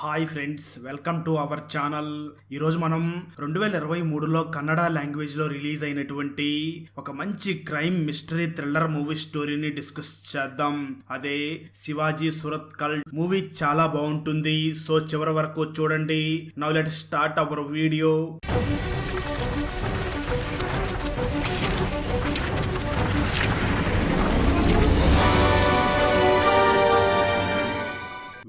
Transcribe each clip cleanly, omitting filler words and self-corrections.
Hi friends, welcome to our channel. ఈరోజు మనం 2023లో కన్నడ లాంగ్వేజ్లో రిలీజ్ అయినటువంటి ఒక మంచి క్రైమ్ మిస్టరీ థ్రిల్లర్ మూవీ స్టోరీని డిస్కస్ చేద్దాం. అదే శివాజీ సురత్కల్ మూవీ. చాలా బాగుంటుంది, సో చివరి వరకు చూడండి. Now let's start our video.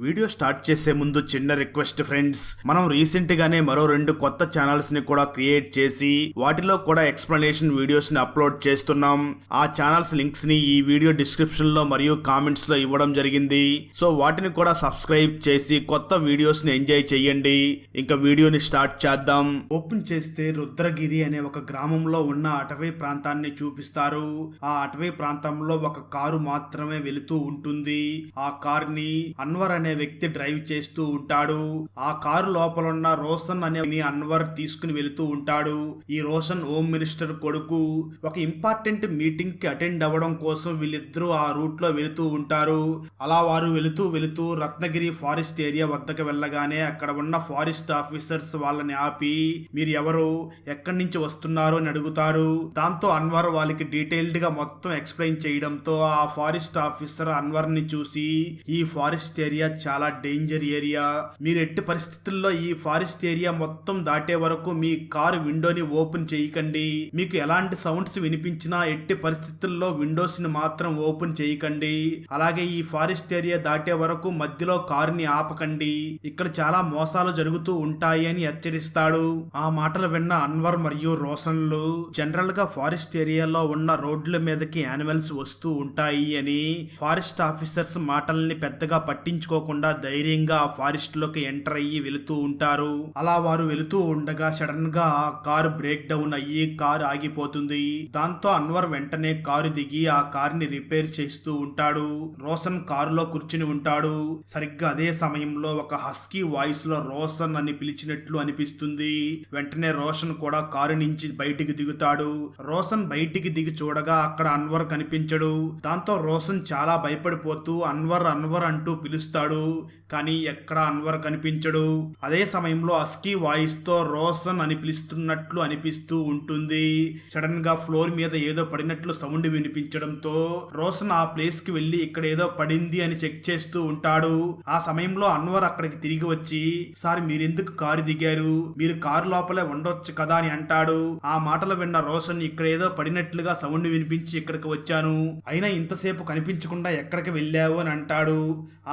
Video start చేసే ముందు చిన్న రిక్వెస్ట్ ఫ్రెండ్స్, మనం రీసెంట్ గానే మరో 2 కొత్త ఛానల్స్ ని కూడా క్రియేట్ చేసి వాటిలో కూడా ఎక్స్ప్లెనేషన్ వీడియోస్ ని అప్లోడ్ చేస్తున్నాం. ఆ ఛానల్స్ లింక్స్ ని ఈ వీడియో డిస్క్రిప్షన్ లో మరియు కామెంట్స్ లో ఇవ్వడం జరిగింది. సో వాటిని కూడా సబ్స్క్రైబ్ చేసి కొత్త వీడియోస్ ని ఎంజాయ్ చేయండి. ఇంకా వీడియోని స్టార్ట్ చేద్దాం. ఓపెన్ చేస్తే రుద్రగిరి అనే ఒక గ్రామంలో ఉన్న అటవీ ప్రాంతాన్ని చూపిస్తారు. ఆ అటవీ ప్రాంతంలో ఒక కారు మాత్రమే వెళుతూ ఉంటుంది. ఆ కార్ ని అన్వర్ అనే వ్యక్తి డ్రైవ్ చేస్తూ ఉంటాడు. ఆ కారు లోపల ఉన్న రోషన్ అనే అన్వర్ తీసుకుని వెళుతూ ఉంటాడు. ఈ రోషన్ హోమ్ మినిస్టర్ కొడుకు. ఒక ఇంపార్టెంట్ మీటింగ్ కి అటెండ్ అవ్వడం కోసం వీళ్ళిద్దరూ ఆ రూట్ లో వెళుతూ ఉంటారు. అలా వారు వెళుతూ రత్నగిరి ఫారెస్ట్ ఏరియా వద్దకు వెళ్ళగానే అక్కడ ఉన్న ఫారెస్ట్ ఆఫీసర్స్ వాళ్ళని ఆపి, మీరు ఎవరు, ఎక్కడి నుంచి వస్తున్నారు అని అడుగుతారు. దాంతో అన్వర్ వాళ్ళకి డీటెయిల్డ్ గా మొత్తం ఎక్స్ప్లెయిన్ చేయడంతో ఆ ఫారెస్ట్ ఆఫీసర్ అన్వర్ ని చూసి, ఈ ఫారెస్ట్ ఏరియా చాలా డేంజర్ ఏరియా, మీరు ఎట్టి పరిస్థితుల్లో ఈ ఫారెస్ట్ ఏరియా మొత్తం దాటే వరకు మీ కారు విండోని ఓపెన్ చేయకండి. మీకు ఎలాంటి సౌండ్స్ వినిపించినా ఎట్టి పరిస్థితుల్లో విండోస్ ని మాత్రం ఓపెన్ చేయకండి. అలాగే ఈ ఫారెస్ట్ ఏరియా దాటే వరకు మధ్యలో కారుని ఆపకండి. ఇక్కడ చాలా మోసాలు జరుగుతూ ఉంటాయి అని హెచ్చరిస్తాడు. ఆ మాటలు విన్న అన్వర్ మరియు రోషన్లు జనరల్ గా ఫారెస్ట్ ఏరియాలో ఉన్న రోడ్ల మీదకి యానిమల్స్ వస్తూ ఉంటాయి అని ఫారెస్ట్ ఆఫీసర్స్ మాటల్ని పెద్దగా పట్టించుకోకుండా ధైర్యంగా ఆ ఫారెస్ట్ లోకి ఎంటర్ అయ్యి వెళుతూ ఉంటారు. అలా వారు వెళుతూ ఉండగా సడన్ గా ఆ కారు బ్రేక్ డౌన్ అయ్యి కారు ఆగిపోతుంది. దాంతో అన్వర్ వెంటనే కారు దిగి ఆ కారుని రిపేర్ చేస్తూ ఉంటాడు. రోషన్ కారులో కూర్చుని ఉంటాడు. సరిగ్గా అదే సమయంలో ఒక హస్కీ వాయిస్ లో రోషన్ అని పిలిచినట్లు అనిపిస్తుంది. వెంటనే రోషన్ కూడా కారు నుంచి బయటికి దిగుతాడు. రోషన్ బయటికి దిగి చూడగా అక్కడ అన్వర్ కనిపించడు. దాంతో రోషన్ చాలా భయపడిపోతూ అన్వర్ అన్వర్ అంటూ పిలుస్తాడు. కానీ ఎక్కడ అన్వర్ కనిపించడు. అదే సమయంలో హస్కీ వాయిస్ తో రోషన్ అని పిలుస్తున్నట్లు అనిపిస్తూ ఉంటుంది. సడన్ గా ఫ్లోర్ మీద ఏదో పడినట్లు సౌండ్ వినిపించడంతో రోషన్ ఆ ప్లేస్ కి వెళ్లి ఇక్కడ ఏదో పడింది అని చెక్ చేస్తూ ఉంటాడు. ఆ సమయంలో అన్వర్ అక్కడికి తిరిగి వచ్చి, సార్ మీరెందుకు కారు దిగారు, మీరు కారు లోపలే ఉండొచ్చు కదా అని అంటాడు. ఆ మాటలు విన్న రోషన్, ఇక్కడ ఏదో పడినట్లుగా సౌండ్ వినిపించి ఇక్కడికి వచ్చాను, అయినా ఇంతసేపు కనిపించకుండా ఎక్కడికి వెళ్ళావు అని అంటాడు.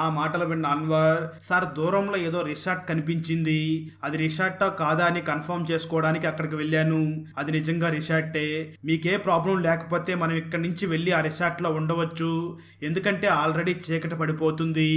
ఆ మాటలు విన్న అన్వర్, సార్ దూరంలో ఏదో రిసార్ట్ కనిపించింది, అది రిసార్టా కాదా అని కన్ఫర్మ్ చేసుకోవడానికి అక్కడికి వెళ్ళాను, అది నిజంగా రిసార్టే, మీకే ప్రాబ్లం లేకపోతే మనం ఇక్కడి నుంచి వెళ్ళి ఆ రిసార్ట్ లో ఉండవచ్చు, ఎందుకంటే ఆల్రెడీ చీకటి పడిపోతుంది,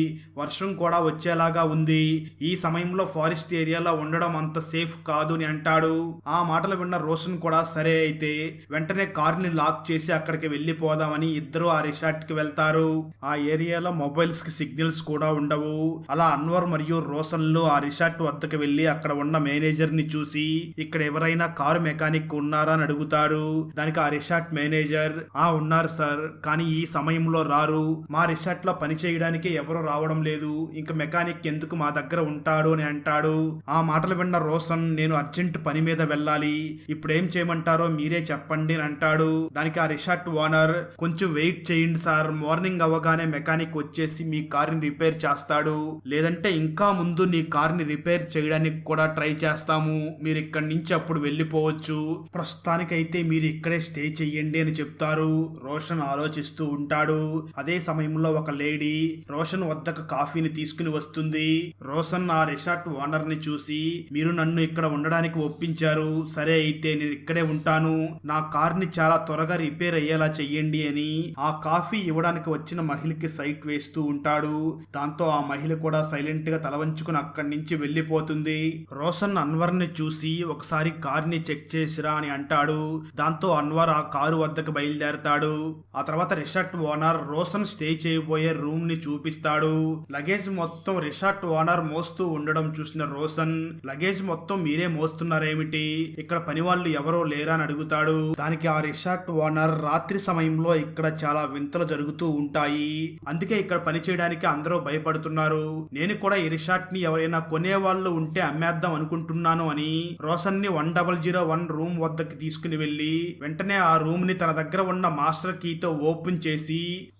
వర్షం కూడా వచ్చేలాగా ఉంది, ఈ సమయంలో ఫారెస్ట్ ఏరియాలో ఉండడం అంత సేఫ్ కాదు అని అంటాడు. ఆ మాటలు విన్న రోషన్ కూడా సరే అయితే వెంటనే కారుని లాక్ చేసి అక్కడికి వెళ్ళిపోదామని ఇద్దరు ఆ రిసార్ట్ కి వెళ్తారు. ఆ ఏరియాలో మొబైల్స్ కి సిగ్నల్స్ కూడా ఉండవు. అలా అన్వర్ మరియు రోషన్లు ఆ రిసార్ట్ వద్దకు వెళ్లి అక్కడ ఉన్న మేనేజర్ ని చూసి, ఇక్కడ ఎవరైనా కారు మెకానిక్ ఉన్నారా అని అడుగుతారు. దానికి ఆ రిసార్ట్ మేనేజర్, ఉన్నారు సార్, కానీ ఈ సమయంలో రారు, మా రిసార్ట్ లో పని చేయడానికి ఎవరు రావడం లేదు, ఇంకా మెకానిక్ ఎందుకు మా దగ్గర ఉంటాడు అని అంటాడు. ఆ మాటలు విన్న రోషన్, నేను అర్జెంట్ పని మీద వెళ్ళాలి, ఇప్పుడేం చేయమంటారో మీరే చెప్పండి అని అంటాడు. దానికి ఆ రిసార్ట్ ఓనర్, కొంచెం వెయిట్ చేయండి సార్, మార్నింగ్ అవ్వగానే మెకానిక్ వచ్చేసి మీ కారుని రిపేర్ చేస్తాడు, లేదంటే ఇంకా ముందు నీ కార్ని రిపేర్ చేయడానికి కూడా ట్రై చేస్తాము, మీరు ఇక్కడి నుంచి అప్పుడు వెళ్ళిపోవచ్చు, ప్రస్తుతానికైతే మీరు ఇక్కడే స్టే చెయ్యండి అని చెప్తారు. రోషన్ ఆలోచిస్తూ ఉంటాడు. అదే సమయంలో ఒక లేడీ రోషన్ వద్దకు కాఫీని తీసుకుని వస్తుంది. రోషన్ ఆ రిసార్ట్ ఓనర్ ని చూసి, మీరు నన్ను ఇక్కడ ఉండడానికి ఒప్పించారు, సరే అయితే నేను ఇక్కడే ఉంటాను, నా కార్ని చాలా త్వరగా రిపేర్ అయ్యేలా చెయ్యండి అని ఆ కాఫీ ఇవ్వడానికి వచ్చిన మహిళకి సైట్ వేస్తూ ఉంటాడు. దాంతో ఆ మహిళ కూడా సైలెంట్ గా తలవంచుకుని అక్కడి నుంచి వెళ్ళిపోతుంది. రోషన్ అన్వర్ ని చూసి, ఒకసారి కార్ని చెక్ చేసిరా అని అంటాడు. దాంతో అన్వర్ ఆ కారు వద్దకు బయలుదేరతాడు. ఆ తర్వాత రిసార్ట్ ఓనర్ రోషన్ స్టే చేయబోయే రూమ్ ని చూపిస్తాడు. లగేజ్ మొత్తం రిసార్ట్ ఓనర్ మోస్తూ ఉండడం చూసిన రోషన్, లగేజ్ మొత్తం మీరే మోస్తున్నారేమిటి, ఇక్కడ పని వాళ్ళు ఎవరో లేరా అని అడుగుతాడు. దానికి ఆ రిసార్ట్ ఓనర్, రాత్రి సమయంలో ఇక్కడ చాలా వింతలు జరుగుతూ ఉంటాయి, అందుకే ఇక్కడ పని చేయడానికి అందరూ భయపడుతున్నారు భయపడుతున్నారు. నేను కూడా ఈ రిసార్ట్ ని ఎవరైనా కొనేవాళ్ళు ఉంటే అమ్మేద్దాం అనుకుంటున్నాను అని రోషన్ ని 1001 రూమ్ వద్దకి తీసుకుని వెళ్లి వెంటనే ఆ రూమ్ ని తన దగ్గర ఉన్న మాస్టర్ కీతో ఓపెన్ చేసి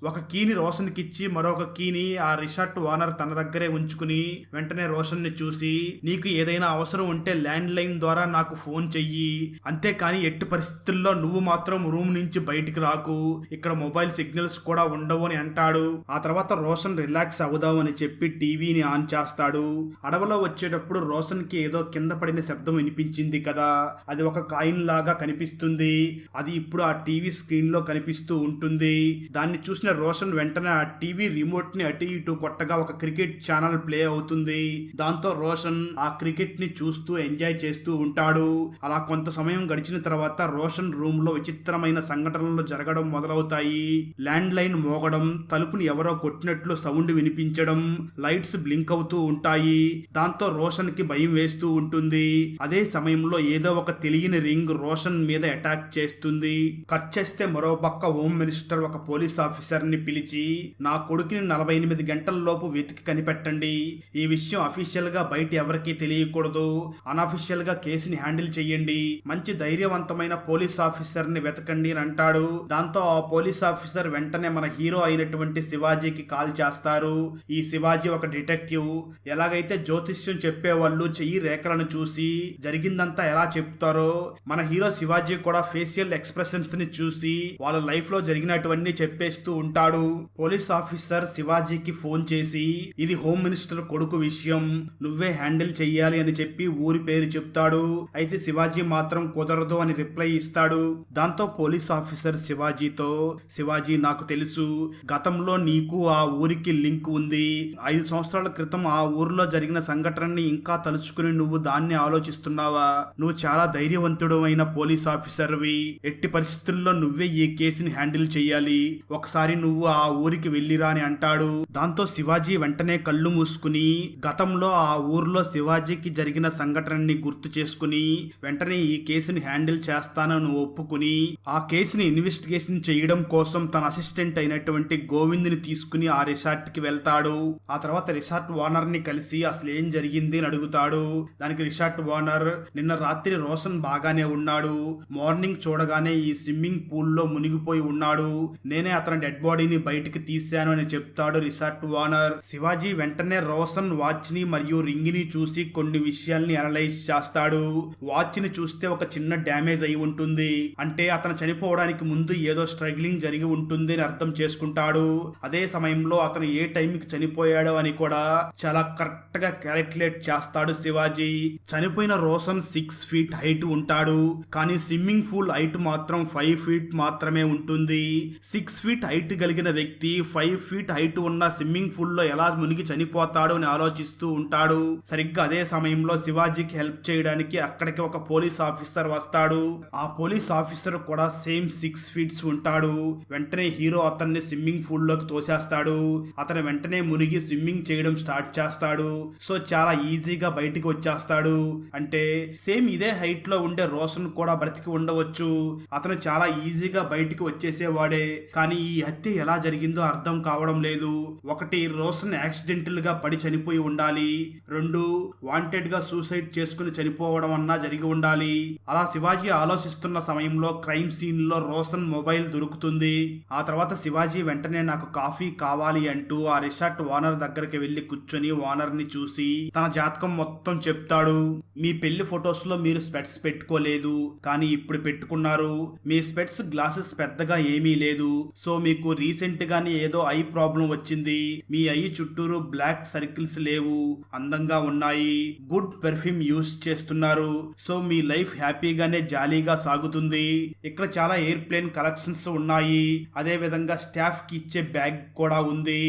ఒక కీని రోషన్ కి ఇచ్చి మరొక కీని ఆ రిసార్ట్ ఓనర్ తన దగ్గరే ఉంచుకుని వెంటనే రోషన్ ని చూసి నీకు ఏదైనా అవసరం ఉంటే ల్యాండ్ లైన్ ద్వారా నాకు ఫోన్ చెయ్యి, అంతేకాని ఎట్టి పరిస్థితుల్లో నువ్వు మాత్రం రూమ్ నుంచి బయటికి రాకు, ఇక్కడ మొబైల్ సిగ్నల్స్ కూడా ఉండవు అని అంటాడు. ఆ తర్వాత రోషన్ రిలాక్స్ అవుదామని చెప్పి టీవీని ఆన్ చేస్తాడు. అడవిలో వచ్చేటప్పుడు రోషన్ కి ఏదో కింద పడిన శబ్దం వినిపించింది కదా, అది ఒక కాయిన్ లాగా కనిపిస్తుంది. అది ఇప్పుడు ఆ టీవీ స్క్రీన్ లో కనిపిస్తూ ఉంటుంది. దాన్ని చూసిన రోషన్ వెంటనే ఆ టీవీ రిమోట్ ని అటు ఇటు కొట్టగా ఒక క్రికెట్ ఛానల్ ప్లే అవుతుంది. దాంతో రోషన్ ఆ క్రికెట్ ని చూస్తూ ఎంజాయ్ చేస్తూ ఉంటాడు. అలా కొంత సమయం గడిచిన తర్వాత రోషన్ రూమ్ లో విచిత్రమైన సంఘటనలు జరగడం మొదలవుతాయి. ల్యాండ్ లైన్ మోగడం, తలుపుని ఎవరో కొట్టినట్లు సౌండ్ వినిపించడం, లైట్స్ బ్లింక్ అవుతూ ఉంటాయి. దాంతో రోషన్ కి భయం వేస్తూ ఉంటుంది. అదే సమయంలో ఏదో ఒక తెలియని రింగ్ రోషన్ మీద అటాక్ చేస్తుంది. కట్ చేస్తే మరో పక్క హోమ్ మినిస్టర్ ఒక పోలీస్ ఆఫీసర్ ని పిలిచి నా కొడుకుని 48 గంటల లోపు వెతికి కనిపెట్టండి, ఈ విషయం అఫీషియల్ గా బయట ఎవరికీ తెలియకూడదు, అనఫీషియల్ గా కేసుని హ్యాండిల్ చెయ్యండి, మంచి ధైర్యవంతమైన పోలీస్ ఆఫీసర్ ని వెతకండి అని అంటాడు. దాంతో ఆ పోలీస్ ఆఫీసర్ వెంటనే మన హీరో అయినటువంటి శివాజీకి కాల్ చేస్తారు. ఈ శివాజీ ఒక డిటెక్టివ్. ఎలాగైతే జ్యోతిష్యం చెప్పేవాళ్ళు చెయ్యి రేఖలను చూసి జరిగిందంతా ఎలా చెప్తారో మన హీరో శివాజీ కూడా ఫేషియల్ ఎక్స్ప్రెషన్స్ ని చూసి వాళ్ళ లైఫ్ లో జరిగినటువన్నీ చెప్పేస్తూ ఉంటాడు. పోలీస్ ఆఫీసర్ శివాజీకి ఫోన్ చేసి ఇది హోమ్ మినిస్టర్ కొడుకు విషయం, నువ్వే హ్యాండిల్ చెయ్యాలి అని చెప్పి ఊరి పేరు చెప్తాడు. అయితే శివాజీ మాత్రం కుదరదు అని రిప్లై ఇస్తాడు. దాంతో పోలీస్ ఆఫీసర్ శివాజీతో శివాజీ నాకు తెలుసు, గతంలో నీకు ఆ ఊరికి లింక్ ఉంది. 5 సంవత్సరాల క్రితం ఆ ఊరిలో జరిగిన సంఘటనని ఇంకా తలుచుకుని నువ్వు దాన్ని ఆలోచిస్తున్నావా? నువ్వు చాలా ధైర్యవంతుడు అయిన పోలీస్ ఆఫీసర్వి. ఎట్టి పరిస్థితుల్లో నువ్వే ఈ కేసుని హ్యాండిల్ చెయ్యాలి. ఒకసారి నువ్వు ఆ ఊరికి వెళ్ళిరా అని అంటాడు. దాంతో శివాజీ వెంటనే కళ్ళు మూసుకుని గతంలో ఆ ఊర్లో శివాజీకి జరిగిన సంఘటనని గుర్తు చేసుకుని వెంటనే ఈ కేసుని హ్యాండిల్ చేస్తానని ఒప్పుకుని ఆ కేసుని ఇన్వెస్టిగేషన్ చేయడం కోసం తన అసిస్టెంట్ అయినటువంటి గోవింద్ని తీసుకుని ఆ రిసార్ట్ కి వెళ్తాడు. ఆ తర్వాత రిసార్ట్ ఓనర్ ని కలిసి అసలు ఏం జరిగింది అని అడుగుతాడు. దానికి రిసార్ట్ ఓనర్ నిన్న రాత్రి రోషన్ బాగానే ఉన్నాడు, మార్నింగ్ చూడగానే ఈ స్విమ్మింగ్ పూల్ లో మునిగిపోయి ఉన్నాడు, నేనే అతని డెడ్ బాడీని బయటికి తీశాను అని చెప్తాడు రిసార్ట్ ఓనర్. శివాజీ వెంటనే రోషన్ వాచ్ ని మరియు రింగ్ ని చూసి కొన్ని విషయాల్ని అనలైజ్ చేస్తాడు. వాచ్ ని చూస్తే ఒక చిన్న డ్యామేజ్ అయి ఉంటుంది, అంటే అతను చనిపోవడానికి ముందు ఏదో స్ట్రగ్లింగ్ జరిగి ఉంటుంది అని అర్థం చేసుకుంటాడు. అదే సమయంలో అతను ఏ టైంకి చనిపోయాడో అని కూడా చాలా కరెక్ట్ గా క్యాలిక్యులేట్ చేస్తాడు శివాజీ. చనిపోయిన రోషన్ 6 ఫీట్ హైట్ ఉంటాడు, కానీ స్విమ్మింగ్ పూల్ హైట్ మాత్రం 5 ఫీట్ మాత్రమే ఉంటుంది. 6 ఫీట్ హైట్ కలిగిన వ్యక్తి 5 ఫీట్ హైట్ ఉన్న స్విమ్మింగ్ పూల్ లో ఎలా మునిగి చనిపోతాడు అని ఆలోచిస్తూ ఉంటాడు. సరిగ్గా అదే సమయంలో శివాజీకి హెల్ప్ చేయడానికి అక్కడికి ఒక పోలీస్ ఆఫీసర్ వస్తాడు. ఆ పోలీస్ ఆఫీసర్ కూడా సేమ్ 6 ఫీట్స్ ఉంటాడు. వెంటనే హీరో అతన్ని స్విమ్మింగ్ పూల్ లోకి తోసేస్తాడు. అతను వెంటనే మునిగి స్విమ్మింగ్ చేయడం స్టార్ట్ చేస్తాడు. సో చాలా ఈజీగా బయటికి వచ్చేస్తాడు. అంటే సేమ్ ఇదే హైట్ లో ఉండే రోషన్ కూడా బ్రతికి ఉండవచ్చు, అతను చాలా ఈజీగా బయటికి వచ్చేసేవాడే. కానీ ఈ హత్య ఎలా జరిగిందో అర్థం కావడం లేదు. ఒకటి, రోషన్ యాక్సిడెంటల్ గా పడి చనిపోయి ఉండాలి. 2, వాంటెడ్ గా సూసైడ్ చేసుకుని చనిపోవడం అన్నా జరిగి ఉండాలి. అలా శివాజీ ఆలోచిస్తున్న సమయంలో క్రైమ్ సీన్ లో రోషన్ మొబైల్ దొరుకుతుంది. ఆ తర్వాత శివాజీ వెంటనే నాకు కాఫీ కావాలి అంటూ ఆ రిసార్ట్ ఓనర్ దగ్గరికి వెళ్లి కూర్చొని ఓనర్ ని చూసి తన జాతకం మొత్తం చెప్తాడు. మీ పెళ్లి ఫొటోస్ లో మీరు స్పెట్స్ పెట్టుకోలేదు, కానీ ఇప్పుడు పెట్టుకున్నారు. మీ స్పెట్స్ గ్లాసెస్ పెద్దగా ఏమీ లేదు, సో మీకు రీసెంట్ గానే ఏదో ఐ ప్రాబ్లం వచ్చింది. మీ ఐ చుట్టూరు బ్లాక్ సర్కిల్స్ లేవు, అందంగా ఉన్నాయి. గుడ్ పెర్ఫ్యూమ్ యూస్ చేస్తున్నారు, సో మీ లైఫ్ హ్యాపీగానే జాలీగా సాగుతుంది. ఇక్కడ చాలా ఎయిర్ప్లేన్ కలెక్షన్స్ ఉన్నాయి, అదే విధంగా స్టాఫ్ కి ఇచ్చే బ్యాగ్ కూడా ఉంది.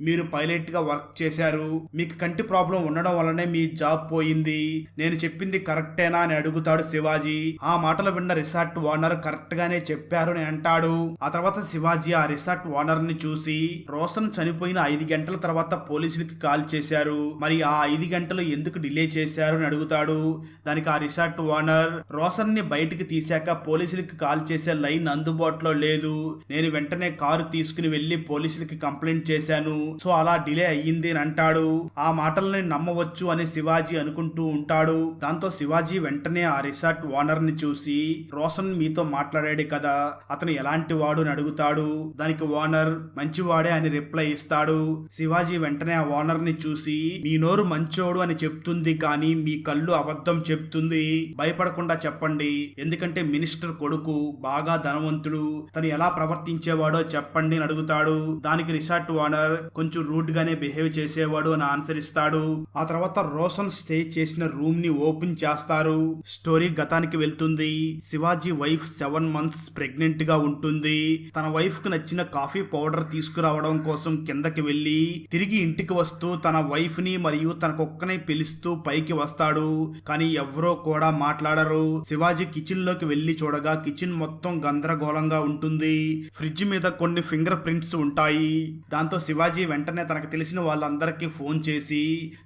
మీరు పైలట్ గా వర్క్ చేశారు. మీకు కంటి ప్రాబ్లం ఉండడం వల్లనే మీ జాబ్ పోయింది. నేను చెప్పింది కరెక్టేనా అని అడుగుతాడు శివాజీ. ఆ మాటలు విన్న రిసార్ట్ ఓనర్ కరెక్ట్ గానే చెప్పారు అని అంటాడు. ఆ తర్వాత శివాజీ ఆ రిసార్ట్ ఓనర్ ని చూసి రోషన్ చనిపోయిన 5 గంటల తర్వాత పోలీసులకి కాల్ చేశారు, మరి ఆ 5 గంటలు ఎందుకు డిలే చేశారు అని అడుగుతాడు. దానికి ఆ రిసార్ట్ ఓనర్ రోషన్ ని బయటికి తీశాక పోలీసులకి కాల్ చేసే లైన్ అందుబాటులో లేదు, నేను వెంటనే కారు తీసుకుని వెళ్లి పోలీసులకి కంప్లైంట్ చేశాను, సో అలా చాలా డిలే అయ్యింది అని అంటాడు. ఆ మాటల్ని నమ్మవచ్చు అని శివాజీ అనుకుంటూ ఉంటాడు. దాంతో శివాజీ వెంటనే ఆ రిసార్ట్ ఓనర్ ని చూసి, రోషన్ మీతో మాట్లాడాడు కదా, అతను ఎలాంటి వాడు అని అడుగుతాడు. దానికి ఓనర్ మంచివాడే అని రిప్లై ఇస్తాడు. శివాజీ వెంటనే ఆ ఓనర్ ని చూసి, మీ నోరు మంచోడు అని చెప్తుంది కానీ మీ కళ్ళు అబద్ధం చెప్తుంది, భయపడకుండా చెప్పండి, ఎందుకంటే మినిస్టర్ కొడుకు బాగా ధనవంతుడు, తను ఎలా ప్రవర్తించేవాడో చెప్పండి అని అడుగుతాడు. దానికి రిసార్ట్ ఓనర్ కొంచెం రూడ్ గానే బిహేవ్ చేసేవాడు అని ఆన్సర్ ఇస్తాడు. ఆ తర్వాత రోషన్ స్టే చేసిన రూమ్ ని ఓపెన్ చేస్తారు. స్టోరీ గతానికి వెళ్తుంది. శివాజీ వైఫ్ 7 months ప్రెగ్నెంట్ గా ఉంటుంది. తన వైఫ్ కు నచ్చిన కాఫీ పౌడర్ తీసుకురావడం కోసం కిందకి వెళ్లి తిరిగి ఇంటికి వస్తూ తన వైఫ్ ని మరియు తన కుక్కని పిలుస్తూ పైకి వస్తాడు. కానీ ఎవరో కూడా మాట్లాడరు. శివాజీ కిచెన్ లోకి వెళ్లి చూడగా కిచెన్ మొత్తం గందరగోళంగా ఉంటుంది. ఫ్రిడ్జ్ మీద కొన్ని ఫింగర్ ప్రింట్స్ ఉంటాయి. దాంతో శివాజీ వెంటనే తనకు తెలిసిన వాళ్ళందరికీ ఫోన్ చేసి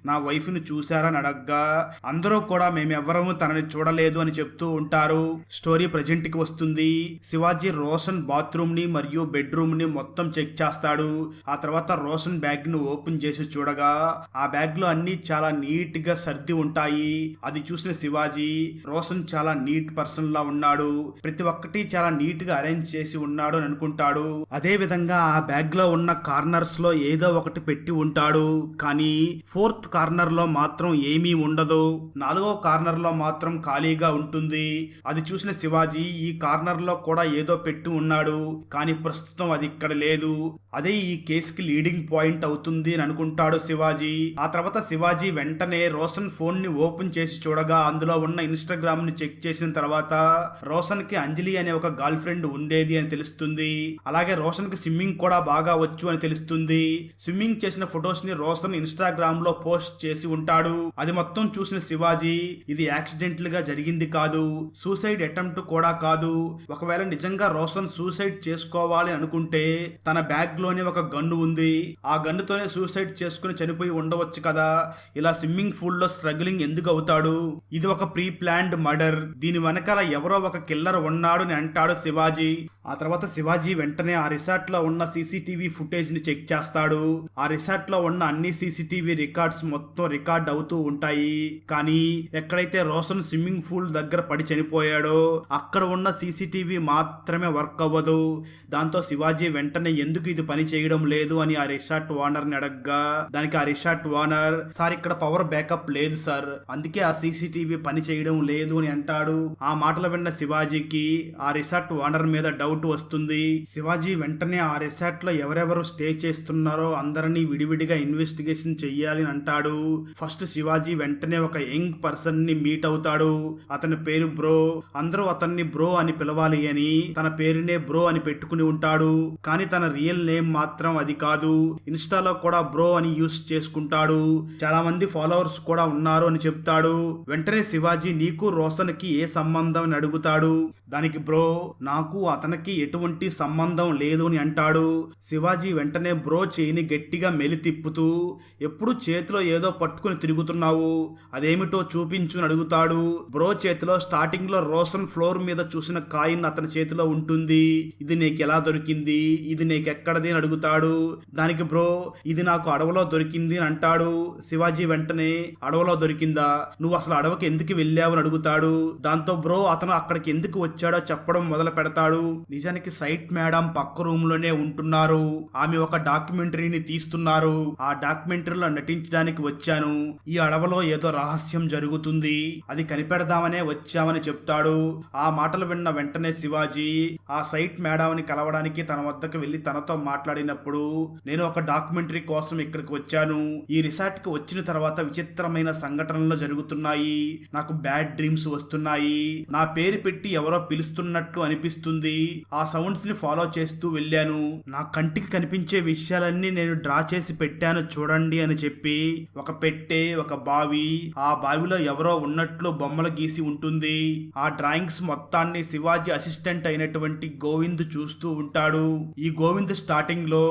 నా వైఫ్ ని చూశారని అడగ్గా అందరూ కూడా మేమెవ్వరము తనని చూడలేదు అని చెప్తూ ఉంటారు. స్టోరీ ప్రెజెంట్ కి వస్తుంది. శివాజీ రోషన్ బాత్రూమ్ ని మరియు బెడ్రూమ్ ని మొత్తం చెక్ చేస్తాడు. ఆ తర్వాత రోషన్ బ్యాగ్ ను ఓపెన్ చేసి చూడగా ఆ బ్యాగ్ లో అన్ని చాలా నీట్ గా సర్ది ఉంటాయి. అది చూసిన శివాజీ రోషన్ చాలా నీట్ పర్సన్ లా ఉన్నాడు, ప్రతి ఒక్కటి చాలా నీట్ గా అరేంజ్ చేసి ఉన్నాడు అని అనుకుంటాడు. అదే విధంగా ఆ బ్యాగ్ లో ఉన్న కార్నర్స్ లో ఏదో ఒకటి పెట్టి ఉంటాడు. కానీ 4th కార్నర్ లో మాత్రం ఏమీ ఉండదు. 4వ కార్నర్ లో మాత్రం ఖాళీగా ఉంటుంది. అది చూసిన శివాజీ ఈ కార్నర్ లో కూడా ఏదో పెట్టి ఉన్నాడు, కానీ ప్రస్తుతం అది ఇక్కడ లేదు. అదే ఈ కేసుకి లీడింగ్ పాయింట్ అవుతుంది అని అనుకుంటాడు శివాజీ. ఆ తర్వాత శివాజీ వెంటనే రోషన్ ఫోన్ ని ఓపెన్ చేసి చూడగా అందులో ఉన్న ఇన్స్టాగ్రామ్ ని చెక్ చేసిన తర్వాత రోషన్ కి అంజలి అనే ఒక గర్ల్ ఫ్రెండ్ ఉండేది అని తెలుస్తుంది. అలాగే రోషన్ కి స్విమ్మింగ్ కూడా బాగా వచ్చు అని తెలుస్తుంది. స్విమ్మింగ్ చేసిన ఫొటోస్ ని రోషన్ ఇన్స్టాగ్రామ్ లో పోస్ట్ చేసి ఉంటాడు. అది మొత్తం చూసిన శివాజీ ఇది యాక్సిడెంటల్ గా జరిగింది కాదు, సూసైడ్ అటెంప్ట్ కూడా కాదు. ఒకవేళ నిజంగా రోషన్ సూసైడ్ చేసుకోవాలి అనుకుంటే తన బ్యాగ్ లోనే ఒక గన్ను ఉంది, ఆ గన్నుతోనే సూసైడ్ చేసుకుని చనిపోయి ఉండవచ్చు కదా, ఇలా స్విమ్మింగ్ పూల్ లో స్ట్రగ్లింగ్ ఎందుకు అవుతాడు, ఇది ఒక ప్రీ ప్లాన్డ్ మర్డర్, దీని వెనకాల ఎవరో ఒక కిల్లర్ ఉన్నాడు అని అంటాడు శివాజీ. ఆ తర్వాత శివాజీ వెంటనే ఆ రిసార్ట్ లో ఉన్న సీసీటీవీ ఫుటేజ్ ని చెక్ చేస్తాడు. ఆ రిసార్ట్ లో ఉన్న అన్ని సీసీటీవీ రికార్డ్స్ మొత్తం రికార్డ్ అవుతూ ఉంటాయి. కానీ ఎక్కడైతే రోషన్ స్విమ్మింగ్ పూల్ దగ్గర పడి చనిపోయాడో అక్కడ ఉన్న సీసీటీవీ మాత్రమే వర్క్ అవ్వదు. దాంతో శివాజీ వెంటనే ఎందుకు ఇది పని చేయడం లేదు అని ఆ రిసార్ట్ ఓనర్ ని అడగ్గా దానికి ఆ రిసార్ట్ ఓనర్, సార్ ఇక్కడ పవర్ బ్యాకప్ లేదు సార్, అందుకే ఆ సీసీటీవీ పని చేయడం లేదు అని అంటాడు. ఆ మాటలు విన్న శివాజీకి ఆ రిసార్ట్ ఓనర్ మీద డౌట్ వస్తుంది. శివాజీ వెంటనే ఆ రిసార్ట్ లో ఎవరెవరు స్టే చేస్తున్నారో అందరినీ విడివిడిగా ఇన్వెస్టిగేషన్ చెయ్యాలి అని అంటాడు. ఫస్ట్ శివాజీ వెంటనే ఒక యంగ్ పర్సన్ ని మీట్ అవుతాడు. అతని పేరు బ్రో. అందరూ అతన్ని బ్రో అని పిలవాలి అని తన పేరునే బ్రో అని పెట్టుకుని ఉంటాడు. కానీ తన రియల్ నేమ్ మాత్రం అది కాదు. ఇన్స్టాలో కూడా బ్రో అని యూస్ చేసుకుంటాడు. చాలా మంది ఫాలోవర్స్ కూడా ఉన్నారు అని చెప్తాడు. వెంటనే శివాజీ నీకు రోషన్ కి ఏ సంబంధం అని అడుగుతాడు. దానికి బ్రో నాకు అతనికి ఎటువంటి సంబంధం లేదు అని అంటాడు. శివాజీ వెంటనే బ్రో చేయిని గట్టిగా మెలి తిప్పుతూ ఎప్పుడు చేతిలో ఏదో పట్టుకుని తిరుగుతున్నావు, అదేమిటో చూపించు అని అడుగుతాడు. బ్రో చేతిలో స్టార్టింగ్ లో రోషన్ ఫ్లోర్ మీద చూసిన కాయిన్ అతని చేతిలో ఉంటుంది. ఇది నీకు ఎలా దొరికింది, ఇది నీకెక్కడది అని అడుగుతాడు. దానికి బ్రో ఇది నాకు అడవిలో దొరికింది అని అంటాడు. శివాజీ వెంటనే అడవిలో దొరికిందా, నువ్వు అసలు అడవికి ఎందుకు వెళ్ళావు అని అడుగుతాడు. దాంతో బ్రో అతను అక్కడికి ఎందుకు వచ్చాడో చెప్పడం మొదలు పెడతాడు. నిజానికి సైట్ మేడం పక్క రూమ్ లోనే ఉంటున్నారు. ఆమె ఒక డాక్యుమెంటరీని తీస్తున్నారు. ఆ డాక్యుమెంటరీలో నటించడానికి వచ్చాను. ఈ అడవిలో ఏదో రహస్యం జరుగుతుంది, అది కనిపెడదామనే వచ్చామని చెప్తాడు. ఆ మాటలు విన్న వెంటనే శివాజీ ఆ సైట్ మేడంని కలవడానికి తన వద్దకు వెళ్లి తనతో మాట్లాడినప్పుడు నేను ఒక డాక్యుమెంటరీ కోసం ఇక్కడికి వచ్చాను. ఈ రిసార్ట్ కి వచ్చిన తర్వాత విచిత్రమైన సంఘటనలు జరుగుతున్నాయి. నాకు బ్యాడ్ డ్రీమ్స్ వస్తున్నాయి. నా పేరు పెట్టి ఎవరో పిలుస్తున్నట్లు అనిపిస్తుంది. ఆ సౌండ్స్ ని ఫాలో చేస్తూ వెళ్ళాను. నా కంటికి కనిపించే విషయాలన్నీ నేను డ్రా చేసి పెట్టాను చూడండి అని చెప్పి ఒక పెట్టె, ఒక బావి, ఆ బావిలో ఎవరో ఉన్నట్లు బొమ్మలు గీసి ఉంటుంది. ఆ డ్రాయింగ్స్ మొత్తాన్ని శివాజీ అసిస్టెంట్ అయినటువంటి గోవింద్ చూస్తూ ఉంటాడు. ఈ గోవింద్ స్టార్టింగ్ లో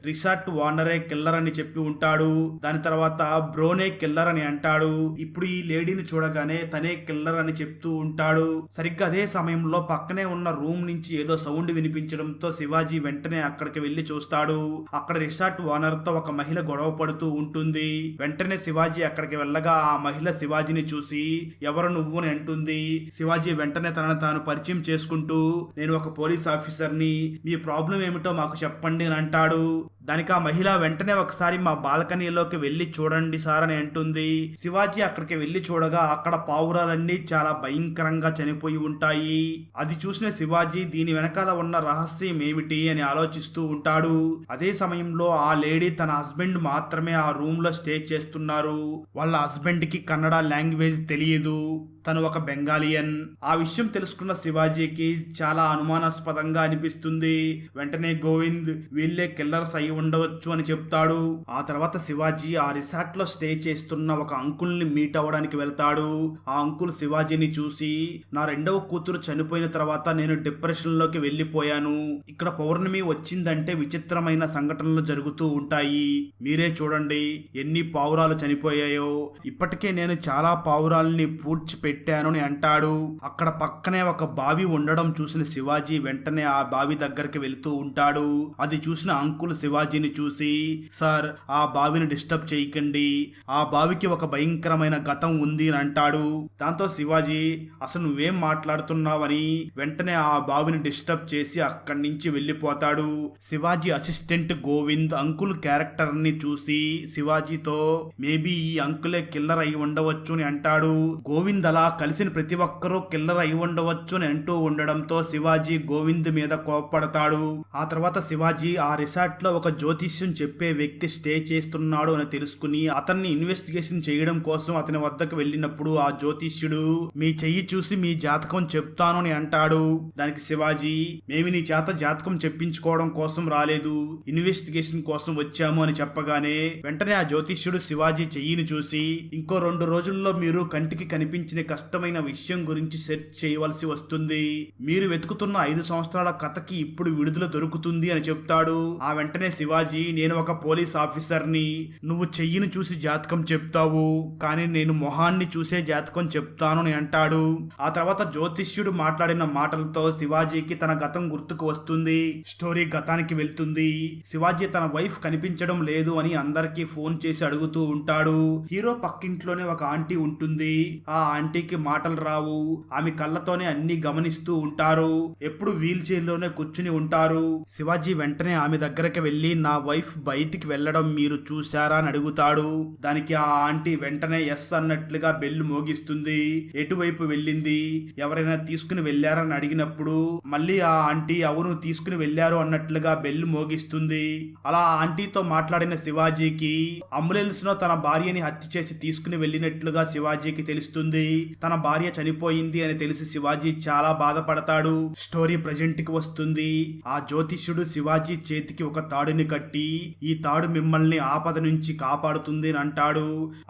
రిసార్ట్ ఓనరే కిల్లర్ అని చెప్పి ఉంటాడు. దాని తర్వాత బ్రోనే కిల్లర్ అని అంటాడు. ఇప్పుడు ఈ లేడీని చూడగానే తనే కిల్లర్ అని చెప్తూ ఉంటాడు. సరిగ్గా అదే సమయంలో పక్కనే ఉన్న రూమ్ నుంచి ఏదో సౌండ్ వినిపించడంతో శివాజీ వెంటనే అక్కడికి వెళ్లి చూస్తాడు. అక్కడ రిసార్ట్ ఓనర్ ఓనర్ తో ఒక మహిళ గొడవ పడుతూ ఉంటుంది. వెంటనే శివాజీ అక్కడికి వెళ్ళగా ఆ మహిళ శివాజీని చూసి ఎవరు నువ్వు అని అంటుంది. శివాజీ వెంటనే తనను తాను పరిచయం చేసుకుంటూ నేను ఒక పోలీస్ ఆఫీసర్ని, మీ ప్రాబ్లం ఏమిటో మాకు చెప్పండి అని అంటాడు. దానికి ఆ మహిళ వెంటనే ఒకసారి మా బాల్కనీలోకి వెళ్లి చూడండి సార్ అని అంటుంది. శివాజీ అక్కడికి వెళ్లి చూడగా అక్కడ పావురాలన్నీ చాలా భయంకరంగా చనిపోయి ఉంటాయి. అది చూసిన శివాజీ దీని వెనకాల ఉన్న రహస్యం ఏమిటి అని ఆలోచిస్తూ ఉంటాడు. అదే సమయంలో ఆ లేడీ తన హస్బెండ్ మాత్రమే ఆ రూమ్ లో స్టే చేస్తున్నారు. వాళ్ళ హస్బెండ్ కి కన్నడ లాంగ్వేజ్ తెలియదు, తను ఒక బెంగాలియన్. ఆ విషయం తెలుసుకున్న శివాజీకి చాలా అనుమానాస్పదంగా అనిపిస్తుంది. వెంటనే గోవింద్ వీళ్ళే కిల్లర్స్ అయి ఉండవచ్చు అని చెప్తాడు. ఆ తర్వాత శివాజీ ఆ రిసార్ట్ లో స్టే చేస్తున్న ఒక అంకుల్ ని మీట్ అవ్వడానికి వెళ్తాడు. ఆ అంకుల్ శివాజీని చూసి నా రెండవ కూతురు చనిపోయిన తర్వాత నేను డిప్రెషన్ లోకి వెళ్లిపోయాను. ఇక్కడ పౌర్ణమి వచ్చిందంటే విచిత్రమైన సంఘటనలు జరుగుతూ ఉంటాయి. మీరే చూడండి ఎన్ని పావురాలు చనిపోయాయో. ఇప్పటికే నేను చాలా పావురాల్ని పూడ్చిపెట్టాను అని అంటాడు. అక్కడ పక్కనే ఒక బావి ఉండడం చూసిన శివాజీ వెంటనే ఆ బావి దగ్గరికి వెళుతూ ఉంటాడు. అది చూసిన అంకుల్ శివాజీని చూసి సార్ ఆ బావిని డిస్టర్బ్ చేయకండి, ఆ బావికి ఒక భయంకరమైన గతం ఉంది అని అంటాడు. దాంతో శివాజీ అసలు నువ్వేం మాట్లాడుతున్నావని వెంటనే ఆ బావిని డిస్టర్బ్ చేసి అక్కడి నుంచి వెళ్లిపోతాడు. Shivaji assistant Govind uncle character ని చూసి శివాజీతో మేబీ ఈ అంకులే కిల్లర్ అయి ఉండవచ్చు అని అంటాడు. గోవింద్ అలా కలిసిన ప్రతి ఒక్కరూ కిల్లర్ అయి ఉండవచ్చు అని అంటూ ఉండడంతో శివాజీ గోవింద్ మీద కోపపడతాడు. ఆ తర్వాత శివాజీ ఆ రిసార్ట్ లో ఒక జ్యోతిష్యం చెప్పే వ్యక్తి స్టే చేస్తున్నాడు అని తెలుసుకుని అతన్ని ఇన్వెస్టిగేషన్ చేయడం కోసం అతని వద్దకు వెళ్ళినప్పుడు ఆ జ్యోతిష్యుడు మీ చెయ్యి చూసి మీ జాతకం చెప్తాను అని అంటాడు. దానికి శివాజీ మేము నీ చేత జాతకం చెప్పించుకోవడం కోసం రాలేదు, ఇన్వెస్టిగేషన్ కోసం వచ్చాము అని చెప్పగానే వెంటనే ఆ జ్యోతిష్యుడు శివాజీ చెయ్యిని చూసి ఇంకో 2 రోజుల్లో మీరు కంటికి కనిపించిన కష్టమైన విషయం గురించి సెర్చ్ చేయవలసి వస్తుంది, మీరు వెతుకుతున్న 5 సంవత్సరాల కథకి ఇప్పుడు విడుదల దొరుకుతుంది అని చెప్తాడు. ఆ వెంటనే శివాజీ నేను ఒక పోలీస్ ఆఫీసర్ని, నువ్వు చెయ్యిని చూసి జాతకం చెప్తావు కానీ నేను మొహాన్ని చూసే జాతకం చెప్తాను అని అంటాడు. ఆ తర్వాత జ్యోతిష్యుడు మాట్లాడిన మాటలతో శివాజీకి తన గతం గుర్తుకు వస్తుంది. స్టోరీ గతానికి వెళ్తుంది. శివాజీ తన వైఫ్ కనిపించడం లేదు అని అందరికీ ఫోన్ చేసి అడుగుతూ ఉంటాడు. హీరో పక్కింట్లోనే ఒక ఆంటీ ఉంటుంది. ఆ ఆంటీకి మాటలు రావు, ఆమె కళ్ళతోనే అన్ని గమనిస్తూ ఉంటారు, ఎప్పుడు వీల్ చైర్ లోనే కూర్చుని ఉంటారు. శివాజీ వెంటనే ఆమె దగ్గరికి వెళ్లి నా వైఫ్ బయటికి వెళ్లడం మీరు చూశారా అని అడుగుతాడు. దానికి ఆ ఆంటీ వెంటనే ఎస్ అన్నట్లుగా బెల్ మోగిస్తుంది. ఎటువైపు వెళ్ళింది, ఎవరైనా తీసుకుని వెళ్లారని అడిగినప్పుడు మళ్ళీ ఆ ఆంటీ అవును తీసుకుని వెళ్లారు అన్నట్లుగా బెల్ మోగిస్తుంది. అలా ఆ ఆంటీతో మాట్లాడిన శివాజీకి అంబులెన్స్ లో తన భార్యని హత్య చేసి తీసుకుని వెళ్ళినట్లుగా శివాజీకి తెలుస్తుంది. తన భార్య చనిపోయింది అని తెలిసి శివాజీ చాలా బాధపడతాడు. స్టోరీ ప్రజెంట్ కి వస్తుంది. ఆ జ్యోతిష్యుడు శివాజీ చేతికి ఒక తాడుని కట్టి ఈ తాడు మిమ్మల్ని ఆపద నుంచి కాపాడుతుంది అని అంటాడు.